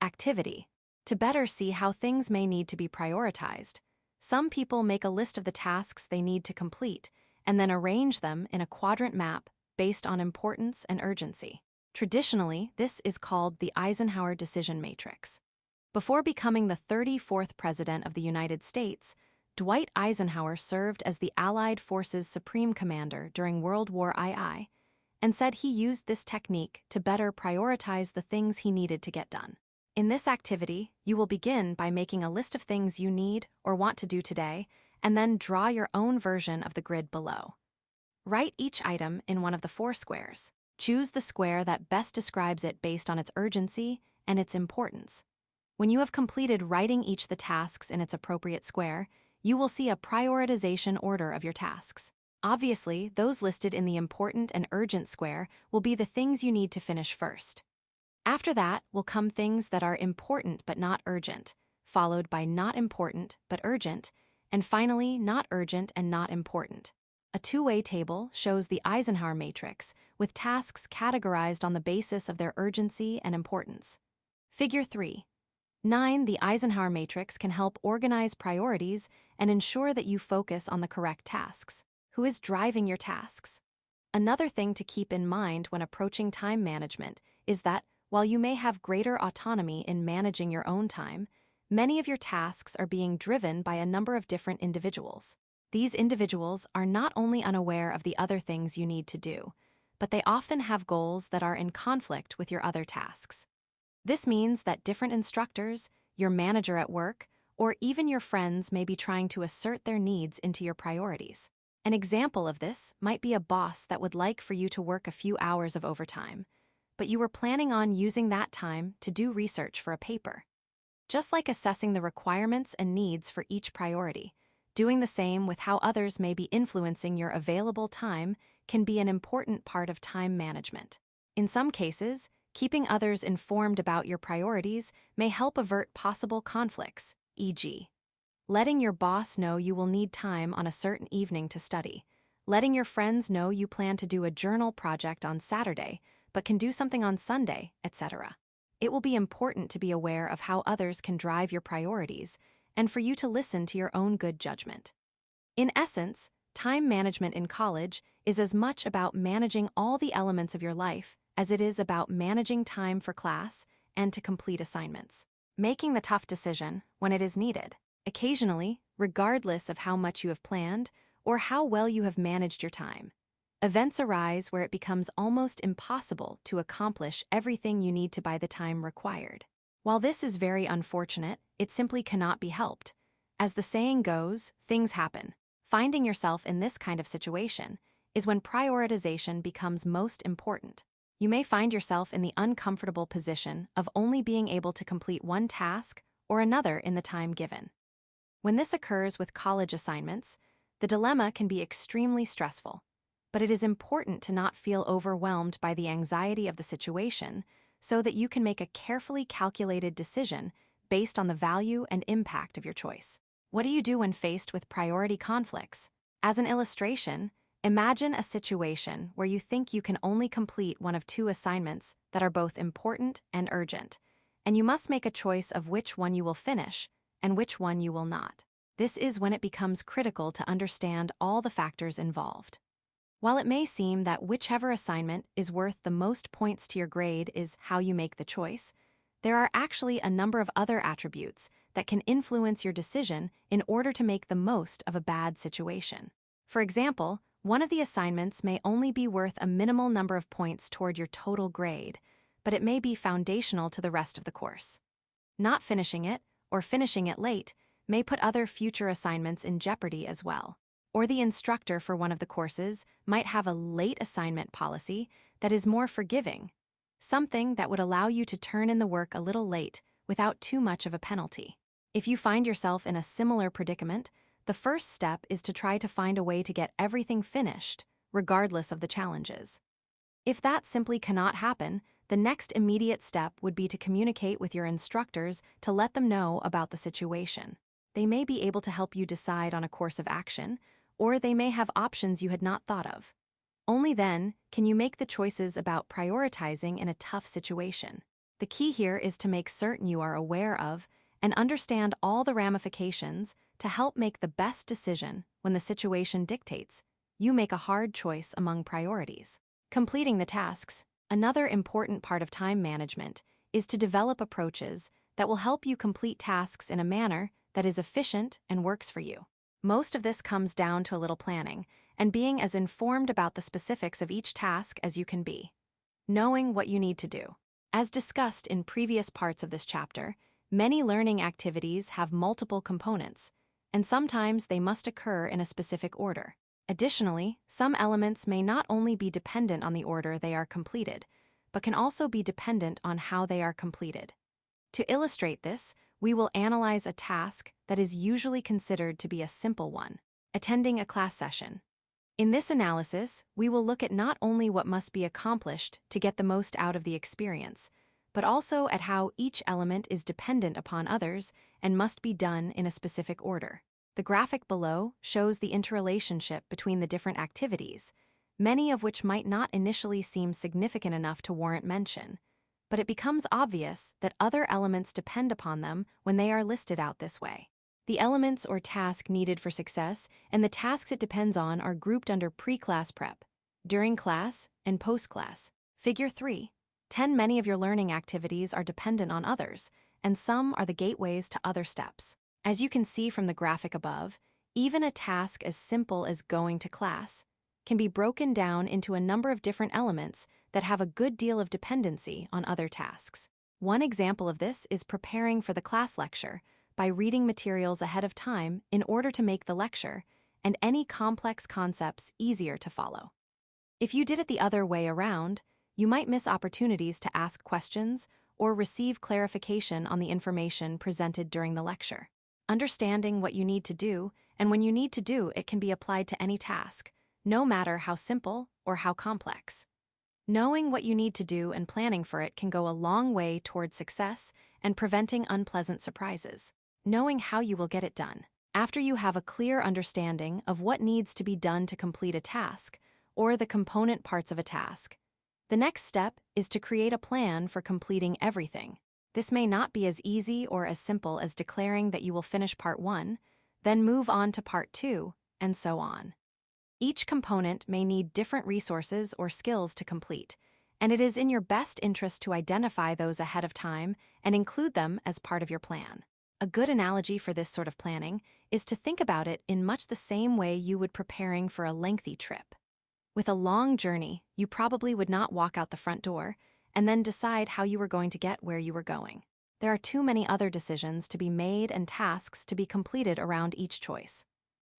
Speaker 1: Activity. To better see how things may need to be prioritized, some people make a list of the tasks they need to complete and then arrange them in a quadrant map based on importance and urgency. Traditionally, this is called the Eisenhower Decision Matrix. Before becoming the 34th President of the United States, Dwight Eisenhower served as the Allied Forces Supreme Commander during World War II and said he used this technique to better prioritize the things he needed to get done. In this activity, you will begin by making a list of things you need or want to do today, and then draw your own version of the grid below. Write each item in one of the 4 squares. Choose the square that best describes it based on its urgency and its importance. When you have completed writing each of the tasks in its appropriate square, you will see a prioritization order of your tasks. Obviously, those listed in the important and urgent square will be the things you need to finish first. After that will come things that are important but not urgent, followed by not important but urgent, and finally not urgent and not important. A two-way table shows the Eisenhower matrix, with tasks categorized on the basis of their urgency and importance. Figure 3.9. The Eisenhower matrix can help organize priorities and ensure that you focus on the correct tasks. Who is driving your tasks? Another thing to keep in mind when approaching time management is that, while you may have greater autonomy in managing your own time, many of your tasks are being driven by a number of different individuals. These individuals are not only unaware of the other things you need to do, but they often have goals that are in conflict with your other tasks. This means that different instructors, your manager at work, or even your friends may be trying to assert their needs into your priorities. An example of this might be a boss that would like for you to work a few hours of overtime, but you were planning on using that time to do research for a paper. Just like assessing the requirements and needs for each priority, doing the same with how others may be influencing your available time can be an important part of time management. In some cases, keeping others informed about your priorities may help avert possible conflicts, e.g., letting your boss know you will need time on a certain evening to study, letting your friends know you plan to do a journal project on Saturday but can do something on Sunday, etc. It will be important to be aware of how others can drive your priorities and for you to listen to your own good judgment. In essence, time management in college is as much about managing all the elements of your life as it is about managing time for class and to complete assignments. Making the tough decision when it is needed. Occasionally, regardless of how much you have planned or how well you have managed your time, events arise where it becomes almost impossible to accomplish everything you need to by the time required. While this is very unfortunate, it simply cannot be helped. As the saying goes, things happen. Finding yourself in this kind of situation is when prioritization becomes most important. You may find yourself in the uncomfortable position of only being able to complete one task or another in the time given. When this occurs with college assignments, the dilemma can be extremely stressful, but it is important to not feel overwhelmed by the anxiety of the situation so that you can make a carefully calculated decision based on the value and impact of your choice. What do you do when faced with priority conflicts? As an illustration, imagine a situation where you think you can only complete one of 2 assignments that are both important and urgent, and you must make a choice of which one you will finish and which one you will not. This is when it becomes critical to understand all the factors involved. While it may seem that whichever assignment is worth the most points to your grade is how you make the choice, there are actually a number of other attributes that can influence your decision in order to make the most of a bad situation. For example, One of the assignments may only be worth a minimal number of points toward your total grade, but it may be foundational to the rest of the course. Not finishing it, or finishing it late, may put other future assignments in jeopardy as well. Or the instructor for one of the courses might have a late assignment policy that is more forgiving, something that would allow you to turn in the work a little late without too much of a penalty. If you find yourself in a similar predicament, the first step is to try to find a way to get everything finished, regardless of the challenges. If that simply cannot happen, the next immediate step would be to communicate with your instructors to let them know about the situation. They may be able to help you decide on a course of action, or they may have options you had not thought of. Only then can you make the choices about prioritizing in a tough situation. The key here is to make certain you are aware of and understand all the ramifications to help make the best decision when the situation dictates you make a hard choice among priorities. Completing the tasks. Another important part of time management is to develop approaches that will help you complete tasks in a manner that is efficient and works for you. Most of this comes down to a little planning and being as informed about the specifics of each task as you can be. Knowing what you need to do. As discussed in previous parts of this chapter, many learning activities have multiple components, and sometimes they must occur in a specific order. Additionally, some elements may not only be dependent on the order they are completed, but can also be dependent on how they are completed. To illustrate this, we will analyze a task that is usually considered to be a simple one, attending a class session. In this analysis, we will look at not only what must be accomplished to get the most out of the experience, but also at how each element is dependent upon others and must be done in a specific order. The graphic below shows the interrelationship between the different activities, many of which might not initially seem significant enough to warrant mention, but it becomes obvious that other elements depend upon them when they are listed out this way. The elements or task needed for success and the tasks it depends on are grouped under pre-class prep, during class, and post-class. Figure 3. Many of your learning activities are dependent on others, and some are the gateways to other steps. As you can see from the graphic above, even a task as simple as going to class can be broken down into a number of different elements that have a good deal of dependency on other tasks. One example of this is preparing for the class lecture by reading materials ahead of time in order to make the lecture and any complex concepts easier to follow. If you did it the other way around, you might miss opportunities to ask questions or receive clarification on the information presented during the lecture. Understanding what you need to do and when you need to do it can be applied to any task, no matter how simple or how complex. Knowing what you need to do and planning for it can go a long way toward success and preventing unpleasant surprises. Knowing how you will get it done. After you have a clear understanding of what needs to be done to complete a task or the component parts of a task, the next step is to create a plan for completing everything. This may not be as easy or as simple as declaring that you will finish part 1, then move on to part 2, and so on. Each component may need different resources or skills to complete, and it is in your best interest to identify those ahead of time and include them as part of your plan. A good analogy for this sort of planning is to think about it in much the same way you would preparing for a lengthy trip. With a long journey, you probably would not walk out the front door and then decide how you were going to get where you were going. There are too many other decisions to be made and tasks to be completed around each choice.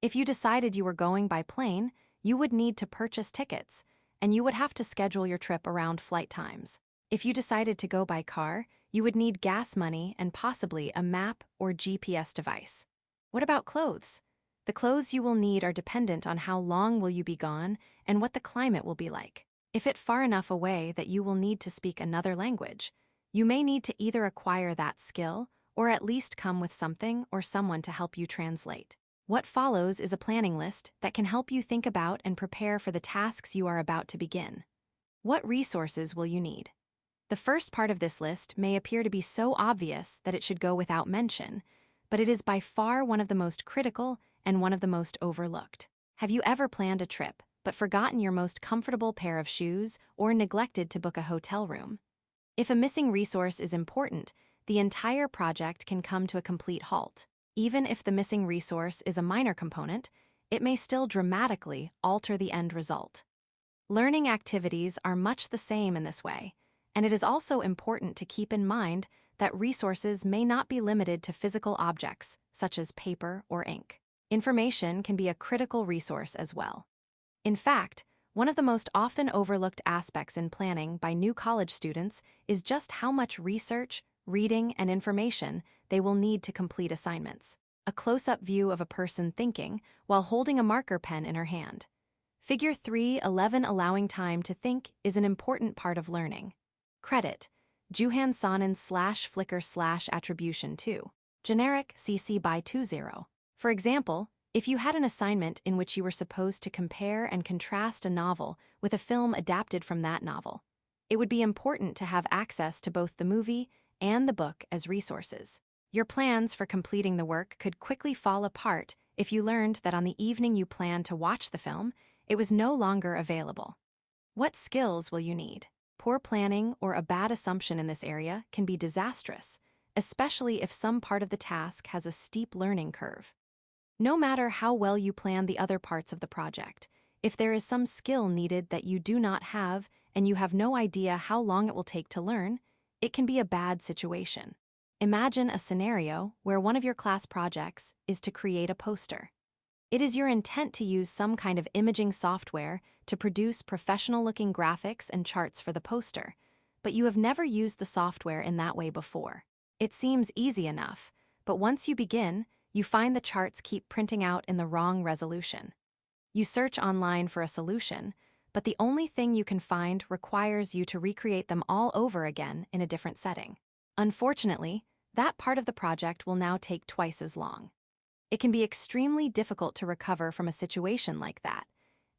Speaker 1: If you decided you were going by plane, you would need to purchase tickets, and you would have to schedule your trip around flight times. If you decided to go by car, you would need gas money and possibly a map or GPS device. What about clothes? The clothes you will need are dependent on how long will you be gone and what the climate will be like. If it's far enough away that you will need to speak another language, you may need to either acquire that skill or at least come with something or someone to help you translate. What follows is a planning list that can help you think about and prepare for the tasks you are about to begin. What resources will you need? The first part of this list may appear to be so obvious that it should go without mention, but it is by far one of the most critical and one of the most overlooked. Have you ever planned a trip but forgotten your most comfortable pair of shoes or neglected to book a hotel room? If a missing resource is important, the entire project can come to a complete halt. Even if the missing resource is a minor component, it may still dramatically alter the end result. Learning activities are much the same in this way, and it is also important to keep in mind that resources may not be limited to physical objects, such as paper or ink. Information can be a critical resource as well. In fact, one of the most often overlooked aspects in planning by new college students is just how much research, reading, and information they will need to complete assignments. A close-up view of a person thinking while holding a marker pen in her hand. Figure 3:11 allowing time to think is an important part of learning. Credit, Juhan Sonnen/Flickr/attribution 2. Generic CC by 20. For example, if you had an assignment in which you were supposed to compare and contrast a novel with a film adapted from that novel, it would be important to have access to both the movie and the book as resources. Your plans for completing the work could quickly fall apart if you learned that on the evening you planned to watch the film, it was no longer available. What skills will you need? Poor planning or a bad assumption in this area can be disastrous, especially if some part of the task has a steep learning curve. No matter how well you plan the other parts of the project, if there is some skill needed that you do not have and you have no idea how long it will take to learn, it can be a bad situation. Imagine a scenario where one of your class projects is to create a poster. It is your intent to use some kind of imaging software to produce professional-looking graphics and charts for the poster, but you have never used the software in that way before. It seems easy enough, but once you begin, you find the charts keep printing out in the wrong resolution. You search online for a solution, but the only thing you can find requires you to recreate them all over again in a different setting. Unfortunately, that part of the project will now take twice as long. It can be extremely difficult to recover from a situation like that,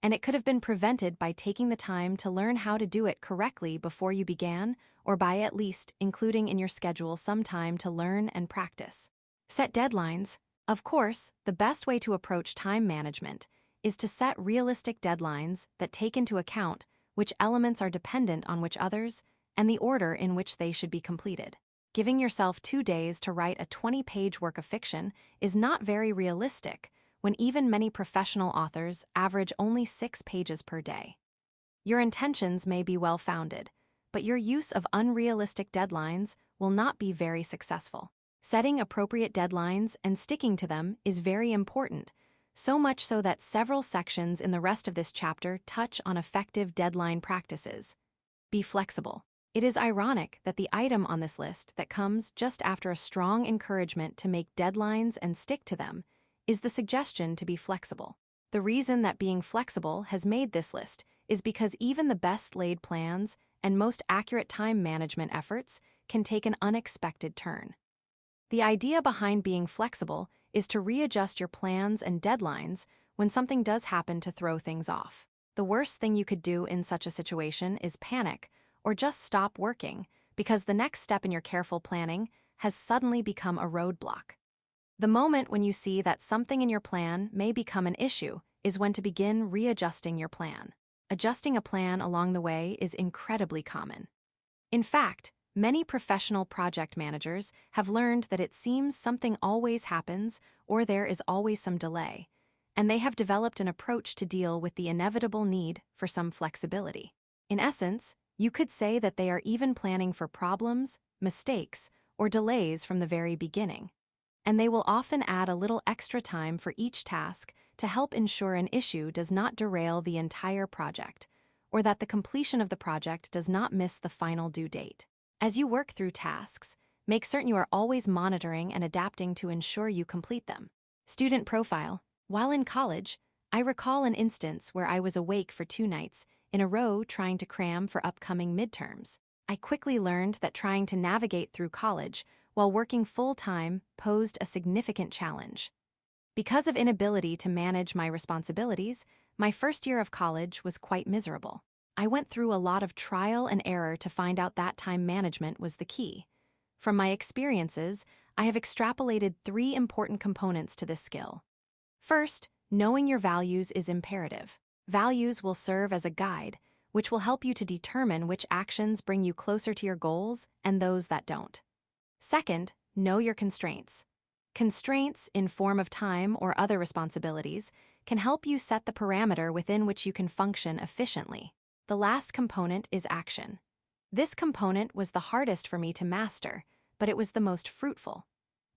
Speaker 1: and it could have been prevented by taking the time to learn how to do it correctly before you began, or by at least including in your schedule some time to learn and practice. Set deadlines. Of course, the best way to approach time management is to set realistic deadlines that take into account which elements are dependent on which others and the order in which they should be completed. Giving yourself 2 days to write a 20-page work of fiction is not very realistic when even many professional authors average only 6 pages per day. Your intentions may be well-founded, but your use of unrealistic deadlines will not be very successful. Setting appropriate deadlines and sticking to them is very important, so much so that several sections in the rest of this chapter touch on effective deadline practices. Be flexible. It is ironic that the item on this list that comes just after a strong encouragement to make deadlines and stick to them is the suggestion to be flexible. The reason that being flexible has made this list is because even the best-laid plans and most accurate time management efforts can take an unexpected turn. The idea behind being flexible is to readjust your plans and deadlines when something does happen to throw things off. The worst thing you could do in such a situation is panic or just stop working because the next step in your careful planning has suddenly become a roadblock. The moment when you see that something in your plan may become an issue is when to begin readjusting your plan. Adjusting a plan along the way is incredibly common. In fact, many professional project managers have learned that it seems something always happens or there is always some delay, and they have developed an approach to deal with the inevitable need for some flexibility. In essence, you could say that they are even planning for problems, mistakes, or delays from the very beginning. And they will often add a little extra time for each task to help ensure an issue does not derail the entire project, or that the completion of the project does not miss the final due date. As you work through tasks, make certain you are always monitoring and adapting to ensure you complete them. Student profile. While in college, I recall an instance where I was awake for 2 nights in a row trying to cram for upcoming midterms. I quickly learned that trying to navigate through college while working full-time posed a significant challenge. Because of inability to manage my responsibilities, my first year of college was quite miserable. I went through a lot of trial and error to find out that time management was the key. From my experiences, I have extrapolated 3 important components to this skill. First, knowing your values is imperative. Values will serve as a guide, which will help you to determine which actions bring you closer to your goals and those that don't. Second, know your constraints. Constraints in form of time or other responsibilities can help you set the parameter within which you can function efficiently. The last component is action. This component was the hardest for me to master, but it was the most fruitful.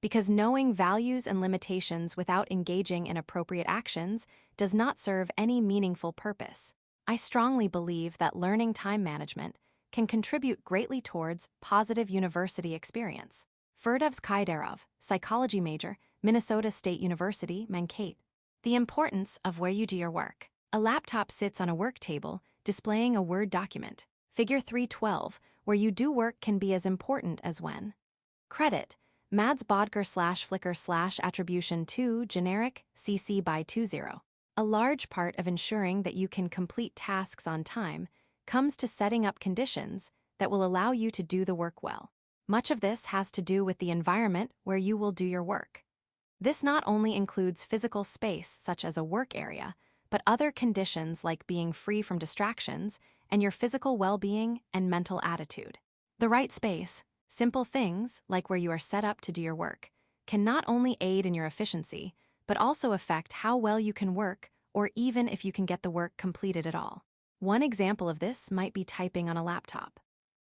Speaker 1: Because knowing values and limitations without engaging in appropriate actions does not serve any meaningful purpose. I strongly believe that learning time management can contribute greatly towards positive university experience. Firdevs Kaidarov, psychology major, Minnesota State University, Mankato. The importance of where you do your work. A laptop sits on a work table, displaying a Word document. Figure 312, where you do work can be as important as when. Credit, Mads Bodker /Flickr attribution 2 generic CC by 20. A large part of ensuring that you can complete tasks on time comes to setting up conditions that will allow you to do the work well. Much of this has to do with the environment where you will do your work. This not only includes physical space such as a work area, but other conditions like being free from distractions and your physical well-being and mental attitude. The right space, simple things like where you are set up to do your work, can not only aid in your efficiency, but also affect how well you can work or even if you can get the work completed at all. One example of this might be typing on a laptop.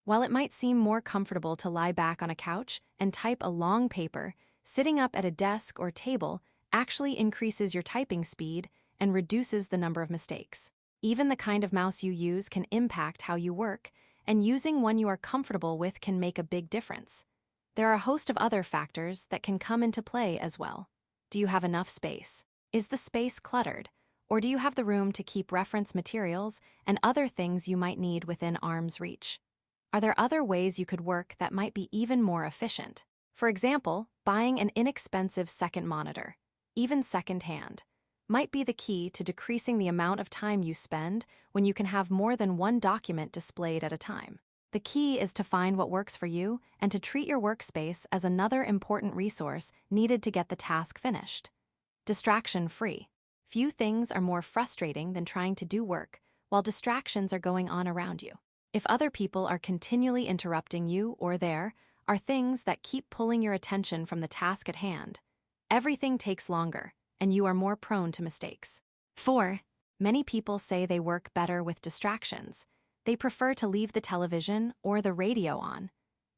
Speaker 1: While it might seem more comfortable to lie back on a couch and type a long paper, sitting up at a desk or table actually increases your typing speed and reduces the number of mistakes. Even the kind of mouse you use can impact how you work, and using one you are comfortable with can make a big difference. There are a host of other factors that can come into play as well. Do you have enough space? Is the space cluttered? Or do you have the room to keep reference materials and other things you might need within arm's reach? Are there other ways you could work that might be even more efficient? For example, buying an inexpensive second monitor, even second-hand, might be the key to decreasing the amount of time you spend when you can have more than one document displayed at a time. The key is to find what works for you and to treat your workspace as another important resource needed to get the task finished. Distraction-free. Few things are more frustrating than trying to do work while distractions are going on around you. If other people are continually interrupting you or there are things that keep pulling your attention from the task at hand, everything takes longer and you are more prone to mistakes. 4. Many people say they work better with distractions. They prefer to leave the television or the radio on.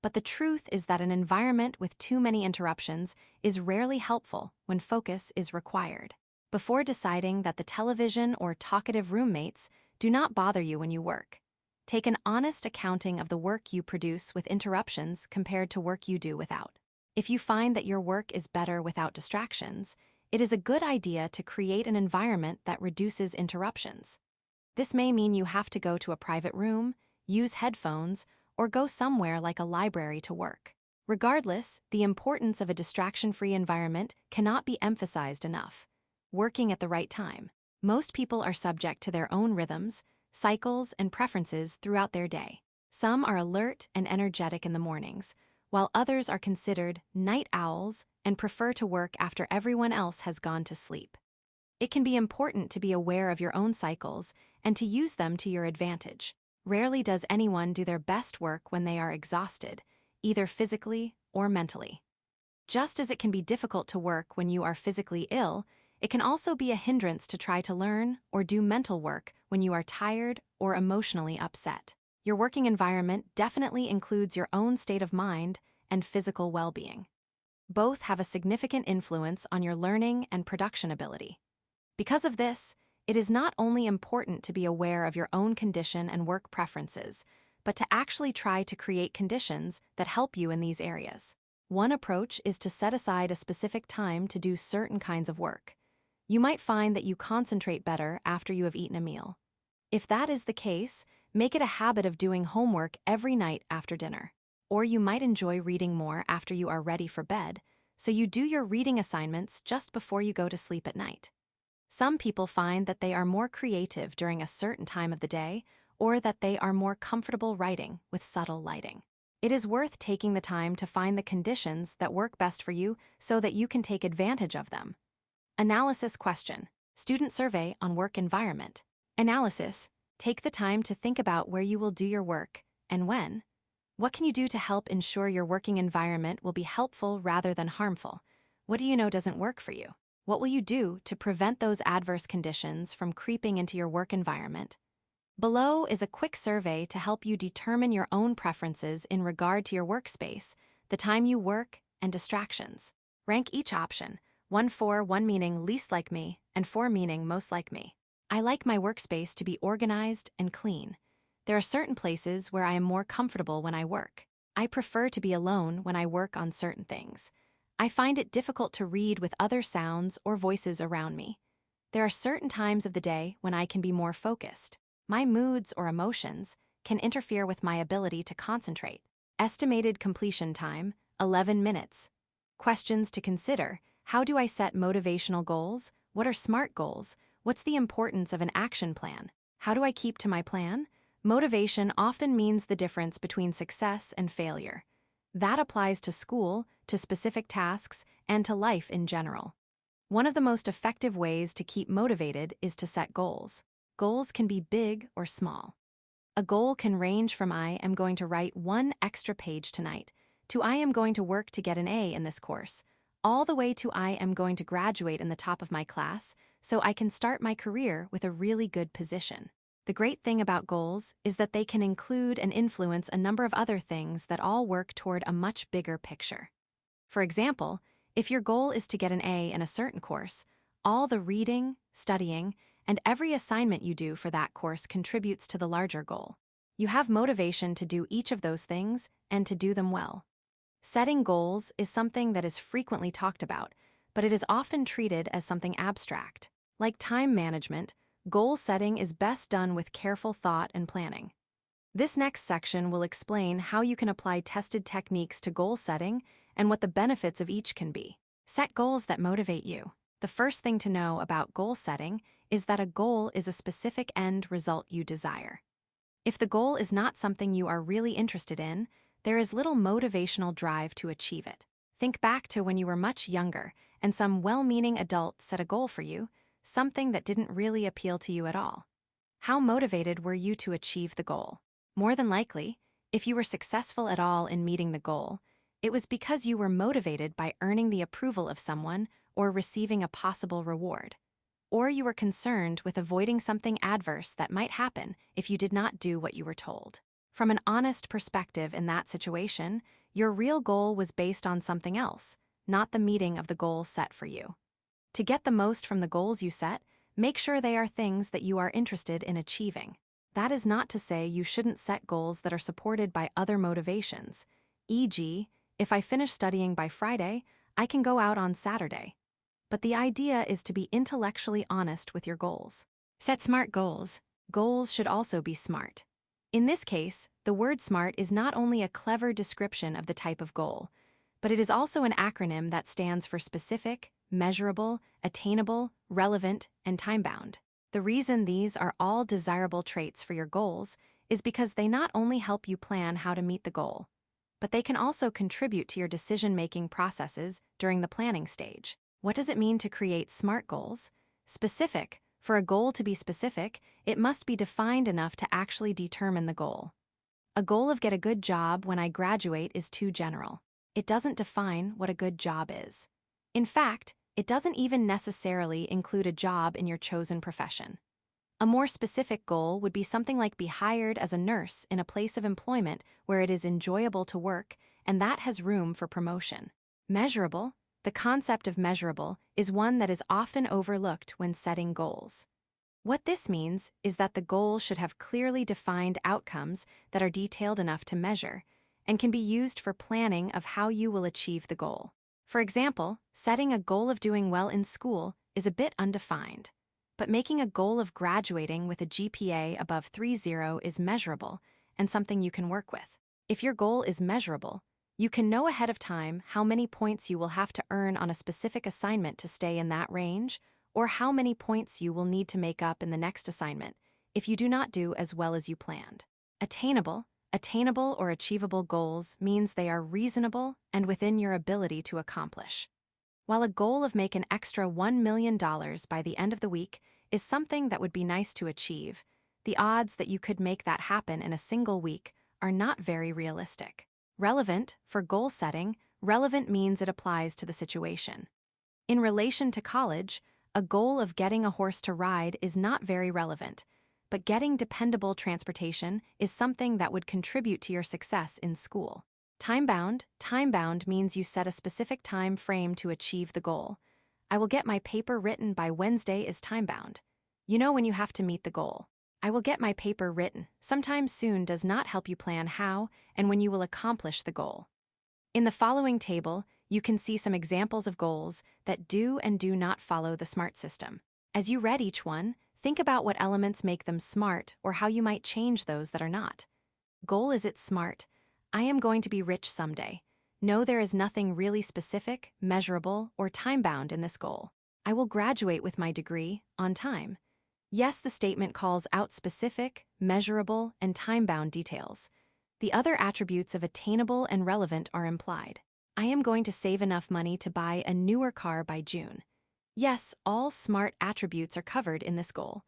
Speaker 1: But the truth is that an environment with too many interruptions is rarely helpful when focus is required. Before deciding that the television or talkative roommates do not bother you when you work, take an honest accounting of the work you produce with interruptions compared to work you do without. If you find that your work is better without distractions, it is a good idea to create an environment that reduces interruptions. This may mean you have to go to a private room, use headphones, or go somewhere like a library to work. Regardless, the importance of a distraction-free environment cannot be emphasized enough. Working at the right time. Most people are subject to their own rhythms, cycles, and preferences throughout their day. Some are alert and energetic in the mornings, while others are considered night owls and prefer to work after everyone else has gone to sleep. It can be important to be aware of your own cycles and to use them to your advantage. Rarely does anyone do their best work when they are exhausted, either physically or mentally. Just as it can be difficult to work when you are physically ill, it can also be a hindrance to try to learn or do mental work when you are tired or emotionally upset. Your working environment definitely includes your own state of mind and physical well-being. Both have a significant influence on your learning and production ability. Because of this, it is not only important to be aware of your own condition and work preferences, but to actually try to create conditions that help you in these areas. One approach is to set aside a specific time to do certain kinds of work. You might find that you concentrate better after you have eaten a meal. If that is the case, make it a habit of doing homework every night after dinner. Or you might enjoy reading more after you are ready for bed, so you do your reading assignments just before you go to sleep at night. Some people find that they are more creative during a certain time of the day, or that they are more comfortable writing with subtle lighting. It is worth taking the time to find the conditions that work best for you so that you can take advantage of them. Analysis question. Student survey on work environment. Analysis. Take the time to think about where you will do your work and when. What can you do to help ensure your working environment will be helpful rather than harmful? What do you know doesn't work for you? What will you do to prevent those adverse conditions from creeping into your work environment? Below is a quick survey to help you determine your own preferences in regard to your workspace, the time you work, and distractions. Rank each option, 1 meaning least like me, and 4 meaning most like me. I like my workspace to be organized and clean. There are certain places where I am more comfortable when I work. I prefer to be alone when I work on certain things. I find it difficult to read with other sounds or voices around me. There are certain times of the day when I can be more focused. My moods or emotions can interfere with my ability to concentrate. Estimated completion time, 11 minutes. Questions to consider: how do I set motivational goals? What are SMART goals? What's the importance of an action plan? How do I keep to my plan? Motivation often means the difference between success and failure. That applies to school, to specific tasks, and to life in general. One of the most effective ways to keep motivated is to set goals. Goals can be big or small. A goal can range from I am going to write 1 extra page tonight, to I am going to work to get an A in this course, all the way to I am going to graduate in the top of my class so I can start my career with a really good position. The great thing about goals is that they can include and influence a number of other things that all work toward a much bigger picture. For example, if your goal is to get an A in a certain course, all the reading, studying, and every assignment you do for that course contributes to the larger goal. You have motivation to do each of those things and to do them well. Setting goals is something that is frequently talked about, but it is often treated as something abstract. Like time management, goal setting is best done with careful thought and planning. This next section will explain how you can apply tested techniques to goal setting and what the benefits of each can be. Set goals that motivate you. The first thing to know about goal setting is that a goal is a specific end result you desire. If the goal is not something you are really interested in, there is little motivational drive to achieve it. Think back to when you were much younger and some well-meaning adult set a goal for you, something that didn't really appeal to you at all. How motivated were you to achieve the goal? More than likely, if you were successful at all in meeting the goal, it was because you were motivated by earning the approval of someone or receiving a possible reward. Or you were concerned with avoiding something adverse that might happen if you did not do what you were told. From an honest perspective in that situation, your real goal was based on something else, not the meeting of the goal set for you. To get the most from the goals you set, make sure they are things that you are interested in achieving. That is not to say you shouldn't set goals that are supported by other motivations. E.g., if I finish studying by Friday, I can go out on Saturday. But the idea is to be intellectually honest with your goals. Set SMART goals. Goals should also be SMART. In this case, the word SMART is not only a clever description of the type of goal, but it is also an acronym that stands for specific, measurable, attainable, relevant, and time-bound. The reason these are all desirable traits for your goals is because they not only help you plan how to meet the goal, but they can also contribute to your decision-making processes during the planning stage. What does it mean to create SMART goals? Specific. For a goal to be specific, it must be defined enough to actually determine the goal. A goal of get a good job when I graduate is too general. It doesn't define what a good job is. In fact, it doesn't even necessarily include a job in your chosen profession. A more specific goal would be something like be hired as a nurse in a place of employment where it is enjoyable to work and that has room for promotion. Measurable. The concept of measurable is one that is often overlooked when setting goals. What this means is that the goal should have clearly defined outcomes that are detailed enough to measure and can be used for planning of how you will achieve the goal. For example, setting a goal of doing well in school is a bit undefined, but making a goal of graduating with a GPA above 3.0 is measurable and something you can work with. If your goal is measurable, you can know ahead of time how many points you will have to earn on a specific assignment to stay in that range, or how many points you will need to make up in the next assignment if you do not do as well as you planned. Attainable. Attainable or achievable goals means they are reasonable and within your ability to accomplish. While a goal of make an extra $1 million by the end of the week is something that would be nice to achieve, the odds that you could make that happen in a single week are not very realistic. Relevant. For goal setting, relevant means it applies to the situation. In relation to college, a goal of getting a horse to ride is not very relevant, but getting dependable transportation is something that would contribute to your success in school. Time-bound means you set a specific time frame to achieve the goal. I will get my paper written by Wednesday is time-bound. You know when you have to meet the goal. I will get my paper written sometime soon does not help you plan how and when you will accomplish the goal. In the following table, you can see some examples of goals that do and do not follow the SMART system. As you read each one, think about what elements make them SMART or how you might change those that are not. Goal: is it SMART? I am going to be rich someday. No, there is nothing really specific, measurable, or time-bound in this goal. I will graduate with my degree on time. Yes, the statement calls out specific, measurable, and time-bound details. The other attributes of attainable and relevant are implied. I am going to save enough money to buy a newer car by June. Yes, all SMART attributes are covered in this goal.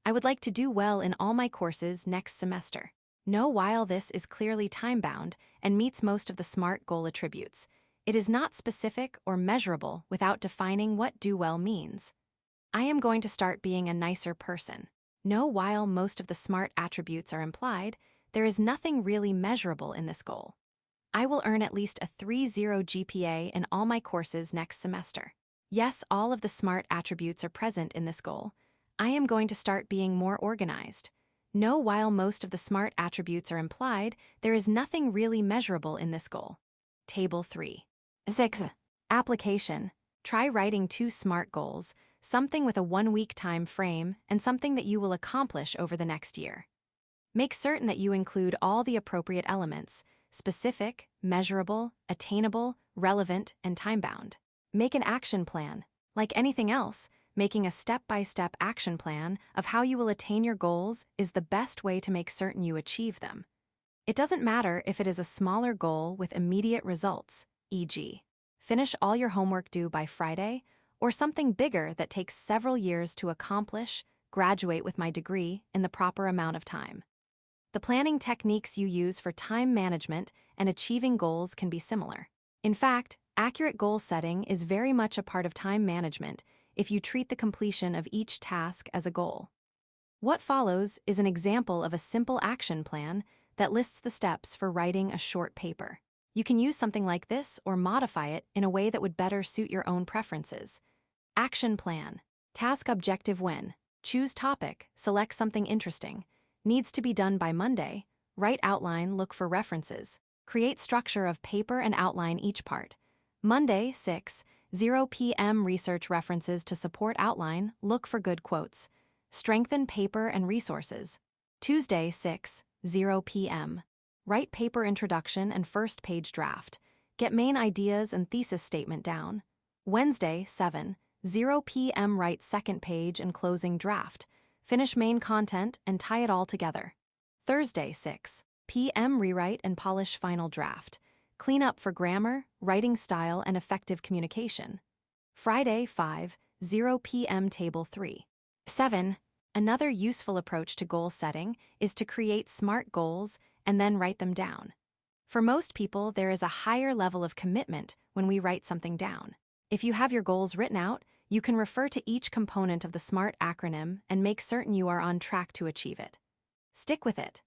Speaker 1: I would like to do well in all my courses next semester. No, while this is clearly time-bound and meets most of the SMART goal attributes, it is not specific or measurable without defining what do well means. I am going to start being a nicer person. No, while most of the SMART attributes are implied, there is nothing really measurable in this goal. I will earn at least a 3.0 GPA in all my courses next semester. Yes, all of the SMART attributes are present in this goal. I am going to start being more organized. No, while most of the SMART attributes are implied, there is nothing really measurable in this goal. Table 3. 6. Application. Try writing 2 SMART goals, something with a 1-week time frame and something that you will accomplish over the next year. Make certain that you include all the appropriate elements: specific, measurable, attainable, relevant, and time-bound. Make an action plan. Like anything else, making a step-by-step action plan of how you will attain your goals is the best way to make certain you achieve them. It doesn't matter if it is a smaller goal with immediate results, e.g., finish all your homework due by Friday, or something bigger that takes several years to accomplish, graduate with my degree in the proper amount of time. The planning techniques you use for time management and achieving goals can be similar. In fact, accurate goal setting is very much a part of time management if you treat the completion of each task as a goal. What follows is an example of a simple action plan that lists the steps for writing a short paper. You can use something like this or modify it in a way that would better suit your own preferences. Action plan. Task objective: when. Choose topic, select something interesting. Needs to be done by Monday. Write outline, look for references. Create structure of paper and outline each part. Monday, 6:00 p.m. Research references to support outline, look for good quotes. Strengthen paper and resources. Tuesday, 6:00 p.m. Write paper introduction and first page draft. Get main ideas and thesis statement down. Wednesday, 7:00 p.m. Write second page and closing draft. Finish main content and tie it all together. Thursday, 6:00 p.m. Rewrite and polish final draft. Clean up for grammar, writing style, and effective communication. Friday, 5:00 p.m. Table 3. 7. Another useful approach to goal setting is to create SMART goals and then write them down. For most people, there is a higher level of commitment when we write something down. If you have your goals written out, you can refer to each component of the SMART acronym and make certain you are on track to achieve it. Stick with it.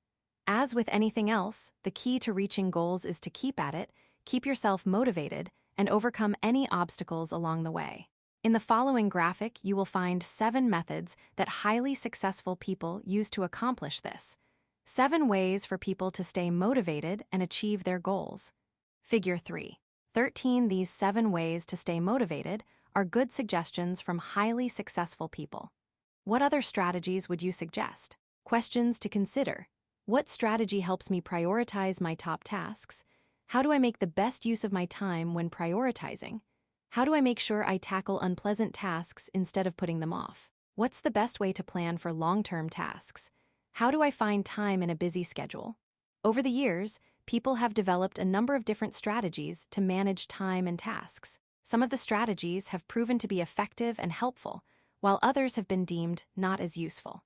Speaker 1: As with anything else, the key to reaching goals is to keep at it, keep yourself motivated, and overcome any obstacles along the way. In the following graphic, you will find 7 methods that highly successful people use to accomplish this. 7 ways for people to stay motivated and achieve their goals. Figure 3. 13. These 7 ways to stay motivated are good suggestions from highly successful people. What other strategies would you suggest? Questions to consider. What strategy helps me prioritize my top tasks? How do I make the best use of my time when prioritizing? How do I make sure I tackle unpleasant tasks instead of putting them off? What's the best way to plan for long-term tasks? How do I find time in a busy schedule? Over the years, people have developed a number of different strategies to manage time and tasks. Some of the strategies have proven to be effective and helpful, while others have been deemed not as useful.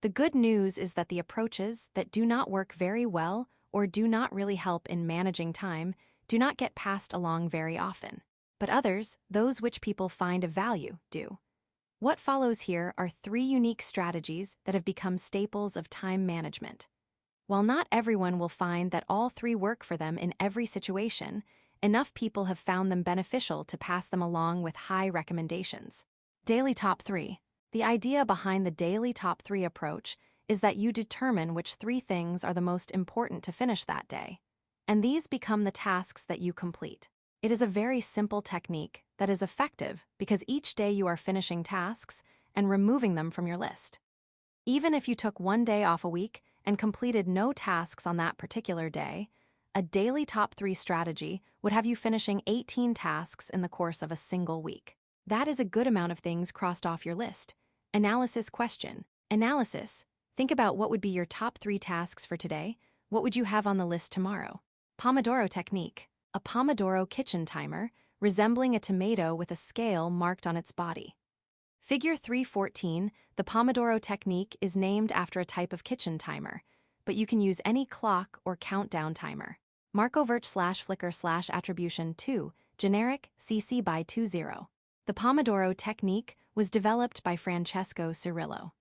Speaker 1: The good news is that the approaches that do not work very well or do not really help in managing time do not get passed along very often. but others, those which people find of value, do. What follows here are 3 unique strategies that have become staples of time management. While not everyone will find that all 3 work for them in every situation, enough people have found them beneficial to pass them along with high recommendations. Daily Top 3. The idea behind the Daily Top 3 approach is that you determine which 3 things are the most important to finish that day, and these become the tasks that you complete. It is a very simple technique that is effective because each day you are finishing tasks and removing them from your list. Even if you took 1 day off a week and completed no tasks on that particular day, a daily top 3 strategy would have you finishing 18 tasks in the course of a single week. That is a good amount of things crossed off your list. Analysis question. Analysis. Think about what would be your top 3 tasks for today. What would you have on the list tomorrow? Pomodoro technique. A Pomodoro kitchen timer, resembling a tomato with a scale marked on its body. Figure 314, the Pomodoro technique is named after a type of kitchen timer, but you can use any clock or countdown timer. Markovert/Flickr/attribution 2, generic, CC by 20. The Pomodoro technique was developed by Francesco Cirillo.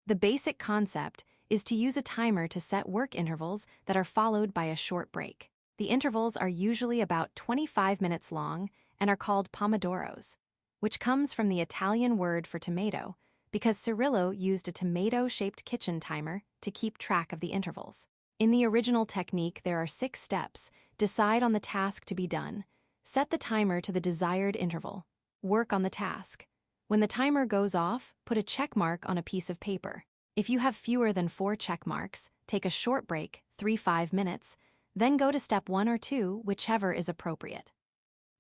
Speaker 1: The basic concept is to use a timer to set work intervals that are followed by a short break. The intervals are usually about 25 minutes long and are called pomodoros, which comes from the Italian word for tomato, because Cirillo used a tomato-shaped kitchen timer to keep track of the intervals. In the original technique, there are 6 steps. Decide on the task to be done. Set the timer to the desired interval. Work on the task. When the timer goes off, put a check mark on a piece of paper. If you have fewer than 4 check marks, take a short break, 3-5 minutes, then go to step 1 or 2, whichever is appropriate.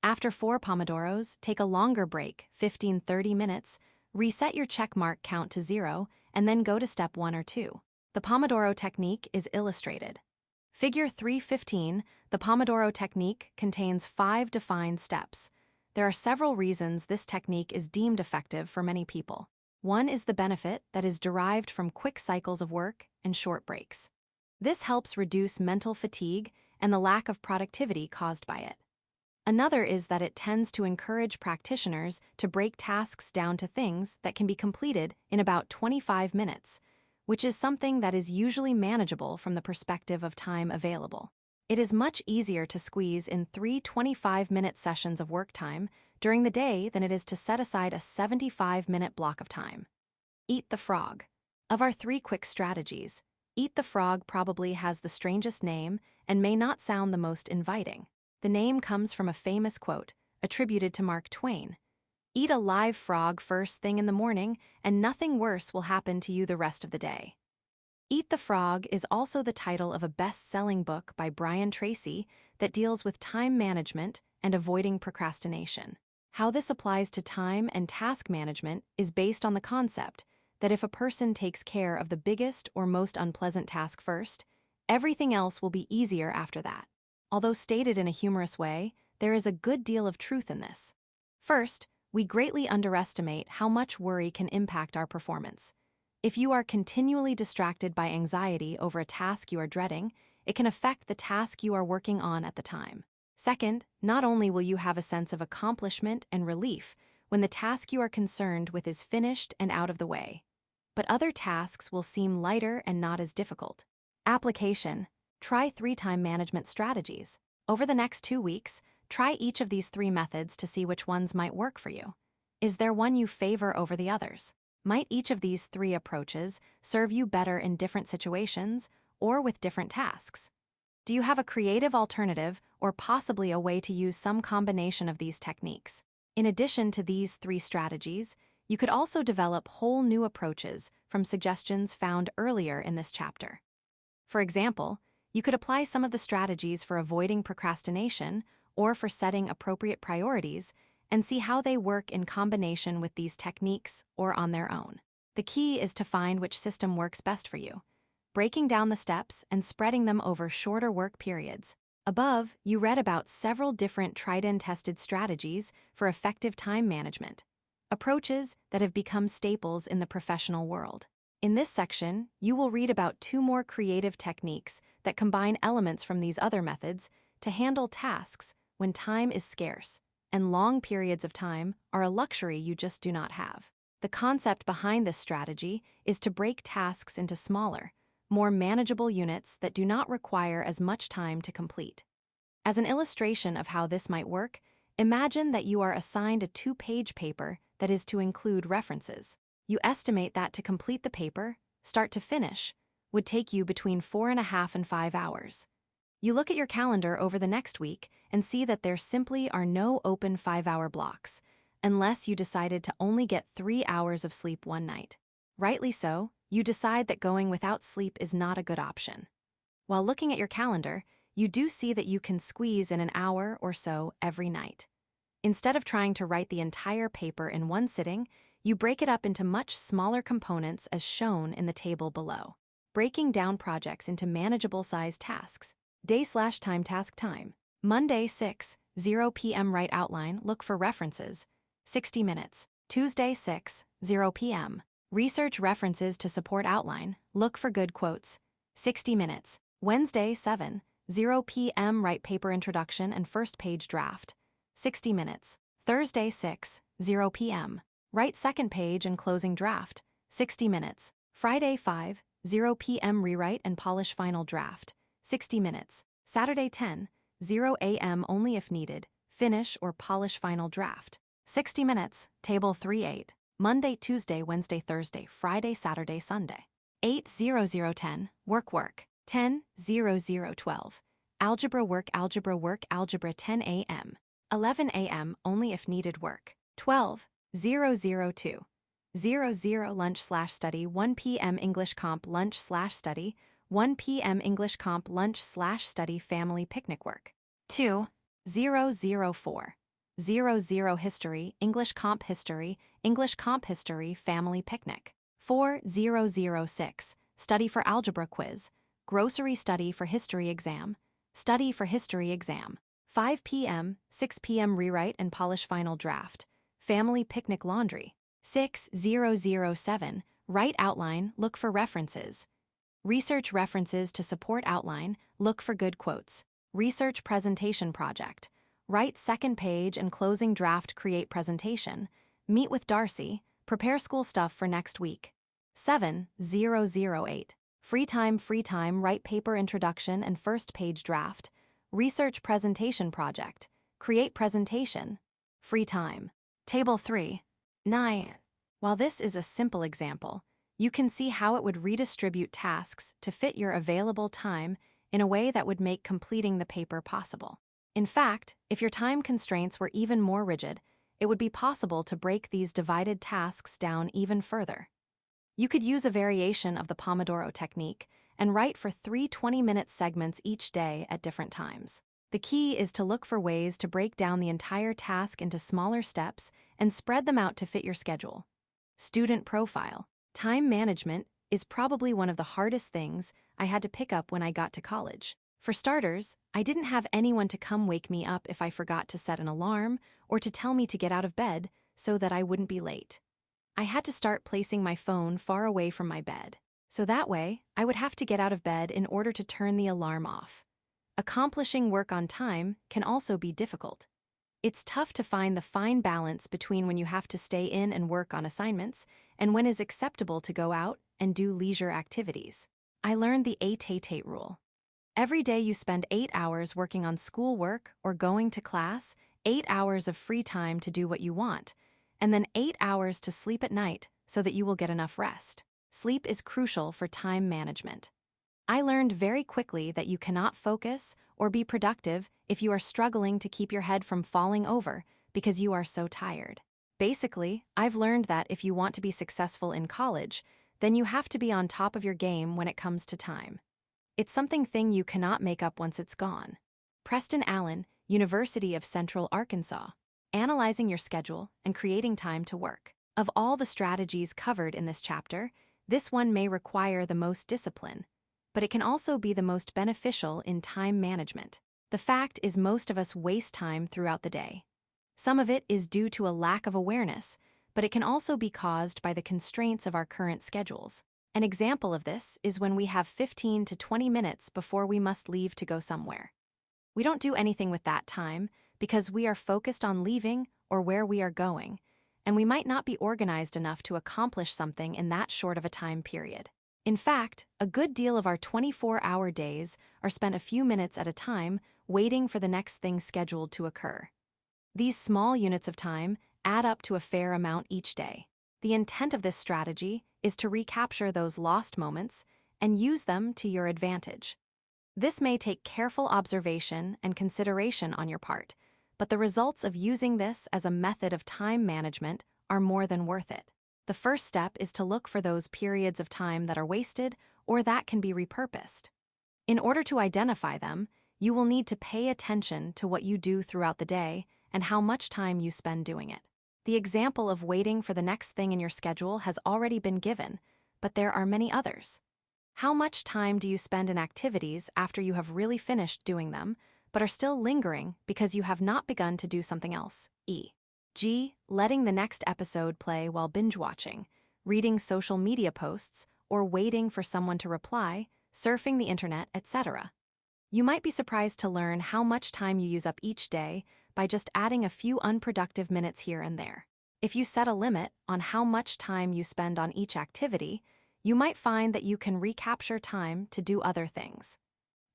Speaker 1: After 4 pomodoros, take a longer break, 15-30 minutes, reset your checkmark count to 0, and then go to step 1 or 2. The Pomodoro technique is illustrated. Figure 315, the Pomodoro technique contains 5 defined steps. There are several reasons this technique is deemed effective for many people. One is the benefit that is derived from quick cycles of work and short breaks. This helps reduce mental fatigue and the lack of productivity caused by it. Another is that it tends to encourage practitioners to break tasks down to things that can be completed in about 25 minutes, which is something that is usually manageable from the perspective of time available. It is much easier to squeeze in 3 25-minute sessions of work time during the day than it is to set aside a 75-minute block of time. Eat the frog. Of our 3 quick strategies, Eat the frog probably has the strangest name and may not sound the most inviting. The name comes from a famous quote, attributed to Mark Twain. Eat a live frog first thing in the morning, and nothing worse will happen to you the rest of the day. Eat the Frog is also the title of a best-selling book by Brian Tracy that deals with time management and avoiding procrastination. How this applies to time and task management is based on the concept that if a person takes care of the biggest or most unpleasant task first, everything else will be easier after that. Although stated in a humorous way, there is a good deal of truth in this. First, we greatly underestimate how much worry can impact our performance. If you are continually distracted by anxiety over a task you are dreading, it can affect the task you are working on at the time. Second, not only will you have a sense of accomplishment and relief when the task you are concerned with is finished and out of the way, but other tasks will seem lighter and not as difficult. Application. Try 3 time management strategies. Over the next 2 weeks, try each of these 3 methods to see which ones might work for you. Is there one you favor over the others? Might each of these 3 approaches serve you better in different situations or with different tasks? Do you have a creative alternative or possibly a way to use some combination of these techniques? In addition to these 3 strategies, you could also develop whole new approaches from suggestions found earlier in this chapter. For example, you could apply some of the strategies for avoiding procrastination or for setting appropriate priorities and see how they work in combination with these techniques or on their own. The key is to find which system works best for you, breaking down the steps and spreading them over shorter work periods. Above, you read about several different tried-and-tested strategies for effective time management, approaches that have become staples in the professional world. In this section, you will read about 2 more creative techniques that combine elements from these other methods to handle tasks when time is scarce and long periods of time are a luxury you just do not have. The concept behind this strategy is to break tasks into smaller, more manageable units that do not require as much time to complete. As an illustration of how this might work, imagine that you are assigned a 2-page paper that is to include references. You estimate that to complete the paper, start to finish, would take you between 4.5 and 5 hours. You look at your calendar over the next week and see that there simply are no open 5-hour blocks, unless you decided to only get 3 hours of sleep one night. Rightly so, you decide that going without sleep is not a good option. While looking at your calendar, you do see that you can squeeze in an hour or so every night. Instead of trying to write the entire paper in one sitting, you break it up into much smaller components as shown in the table below. Breaking down projects into manageable-sized tasks. Day/time task time. Monday 6:00 p.m. Write outline, look for references. 60 minutes. Tuesday 6:00 p.m. Research references to support outline, look for good quotes. 60 minutes. Wednesday 7:00 p.m. Write paper introduction and first page draft. 60 minutes. Thursday 6:00 p.m. Write second page and closing draft. 60 minutes. Friday 5:00 p.m. Rewrite and polish final draft. 60 minutes. Saturday 10:00 a.m. only if needed, finish or polish final draft. 60 minutes. Table 3-8. Monday, Tuesday, Wednesday, Thursday, Friday, Saturday, Sunday. 8:00-10. Work. 10:00-12. Algebra work, algebra 10 a.m. 11 a.m. only if needed work. 12:00-2. 00 lunch/study 1 p.m. English comp lunch/study 1 p.m. English comp lunch/study family picnic work. 2:00-4. 00 history English comp history family picnic. 4:00-6. Study for algebra quiz, grocery study for history exam, 5 p.m. 6 p.m. Rewrite and polish final draft, family picnic laundry. 6:00-7. Write outline, look for references. Research references to support outline, look for good quotes. Research presentation project. Write second page and closing draft, create presentation. Meet with Darcy, prepare school stuff for next week. 7:008. Free time, write paper introduction and first page draft. Research presentation project. Create presentation. Free time. Table 3-9. While this is a simple example, you can see how it would redistribute tasks to fit your available time in a way that would make completing the paper possible. In fact, if your time constraints were even more rigid, it would be possible to break these divided tasks down even further. You could use a variation of the Pomodoro technique and write for 3 20-minute segments each day at different times. The key is to look for ways to break down the entire task into smaller steps and spread them out to fit your schedule. Student profile. Time management is probably one of the hardest things I had to pick up when I got to college. For starters, I didn't have anyone to come wake me up if I forgot to set an alarm or to tell me to get out of bed so that I wouldn't be late. I had to start placing my phone far away from my bed, so that way I would have to get out of bed in order to turn the alarm off. Accomplishing work on time can also be difficult. It's tough to find the fine balance between when you have to stay in and work on assignments and when it's acceptable to go out and do leisure activities. I learned the 8-8-8 rule. Every day you spend 8 hours working on schoolwork or going to class, 8 hours of free time to do what you want, and then 8 hours to sleep at night so that you will get enough rest. Sleep is crucial for time management. I learned very quickly that you cannot focus or be productive if you are struggling to keep your head from falling over because you are so tired. Basically, I've learned that if you want to be successful in college, then you have to be on top of your game when it comes to time. It's something you cannot make up once it's gone. Preston Allen, University of Central Arkansas. Analyzing your schedule and creating time to work. Of all the strategies covered in this chapter, this one may require the most discipline, but it can also be the most beneficial in time management. The fact is most of us waste time throughout the day. Some of it is due to a lack of awareness, but it can also be caused by the constraints of our current schedules. An example of this is when we have 15 to 20 minutes before we must leave to go somewhere. We don't do anything with that time because we are focused on leaving or where we are going, and we might not be organized enough to accomplish something in that short of a time period. In fact, a good deal of our 24-hour days are spent a few minutes at a time waiting for the next thing scheduled to occur. These small units of time add up to a fair amount each day. The intent of this strategy is to recapture those lost moments and use them to your advantage. This may take careful observation and consideration on your part, but the results of using this as a method of time management are more than worth it. The first step is to look for those periods of time that are wasted or that can be repurposed. In order to identify them, you will need to pay attention to what you do throughout the day and how much time you spend doing it. The example of waiting for the next thing in your schedule has already been given, but there are many others. How much time do you spend in activities after you have really finished doing them, but are still lingering because you have not begun to do something else? E.g., letting the next episode play while binge-watching, reading social media posts, or waiting for someone to reply, surfing the internet, etc. You might be surprised to learn how much time you use up each day by just adding a few unproductive minutes here and there. If you set a limit on how much time you spend on each activity, you might find that you can recapture time to do other things.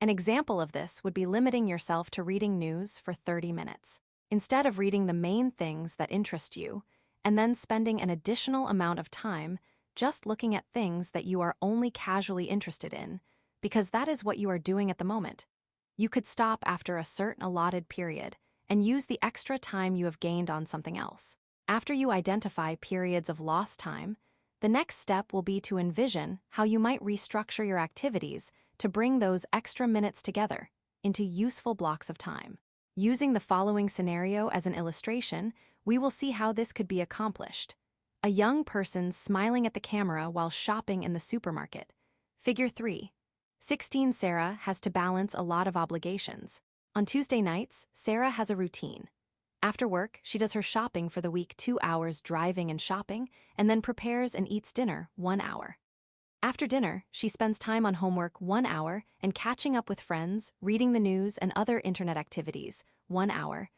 Speaker 1: An example of this would be limiting yourself to reading news for 30 minutes, instead of reading the main things that interest you, and then spending an additional amount of time just looking at things that you are only casually interested in, because that is what you are doing at the moment. You could stop after a certain allotted period and use the extra time you have gained on something else. After you identify periods of lost time, the next step will be to envision how you might restructure your activities to bring those extra minutes together into useful blocks of time. Using the following scenario as an illustration, we will see how this could be accomplished. A young person smiling at the camera while shopping in the supermarket. Figure 3. 16 Sarah has to balance a lot of obligations. On Tuesday nights, Sarah has a routine. After work, she does her shopping for the week 2 hours driving and shopping, and then prepares and eats dinner 1 hour. After dinner, she spends time on homework 1 hour and catching up with friends, reading the news and other internet activities 1 hour,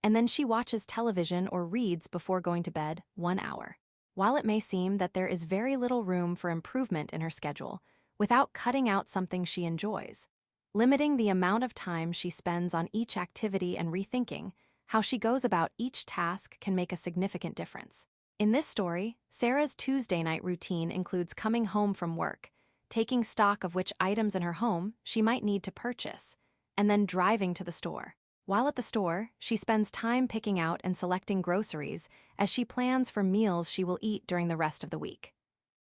Speaker 1: and then she watches television or reads before going to bed 1 hour. While it may seem that there is very little room for improvement in her schedule, without cutting out something she enjoys, limiting the amount of time she spends on each activity and rethinking how she goes about each task can make a significant difference. In this story, Sarah's Tuesday night routine includes coming home from work, taking stock of which items in her home she might need to purchase, and then driving to the store. While at the store, she spends time picking out and selecting groceries as she plans for meals she will eat during the rest of the week.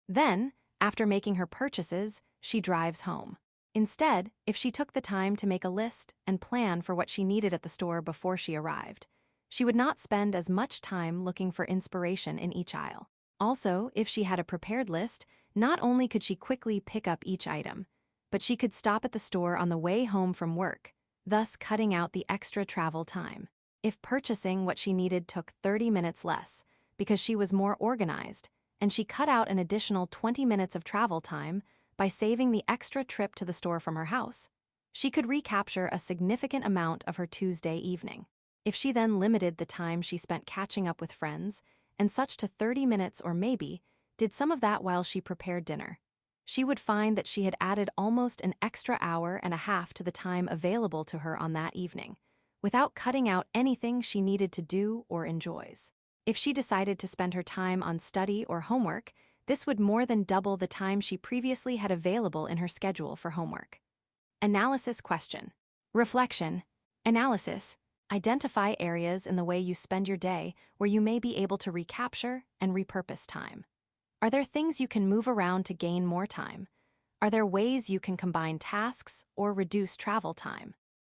Speaker 1: Then, after making her purchases, she drives home. Instead, if she took the time to make a list and plan for what she needed at the store before she arrived, she would not spend as much time looking for inspiration in each aisle. Also, if she had a prepared list, not only could she quickly pick up each item, but she could stop at the store on the way home from work, thus cutting out the extra travel time. If purchasing what she needed took 30 minutes less, because she was more organized, and she cut out an additional 20 minutes of travel time by saving the extra trip to the store from her house, she could recapture a significant amount of her Tuesday evening. If she then limited the time she spent catching up with friends and such to 30 minutes or maybe did some of that while she prepared dinner, she would find that she had added almost an extra hour and a half to the time available to her on that evening, without cutting out anything she needed to do or enjoys. If she decided to spend her time on study or homework, this would more than double the time she previously had available in her schedule for homework. Analysis question. Reflection. Analysis. Identify areas in the way you spend your day where you may be able to recapture and repurpose time. Are there things you can move around to gain more time? Are there ways you can combine tasks or reduce travel time?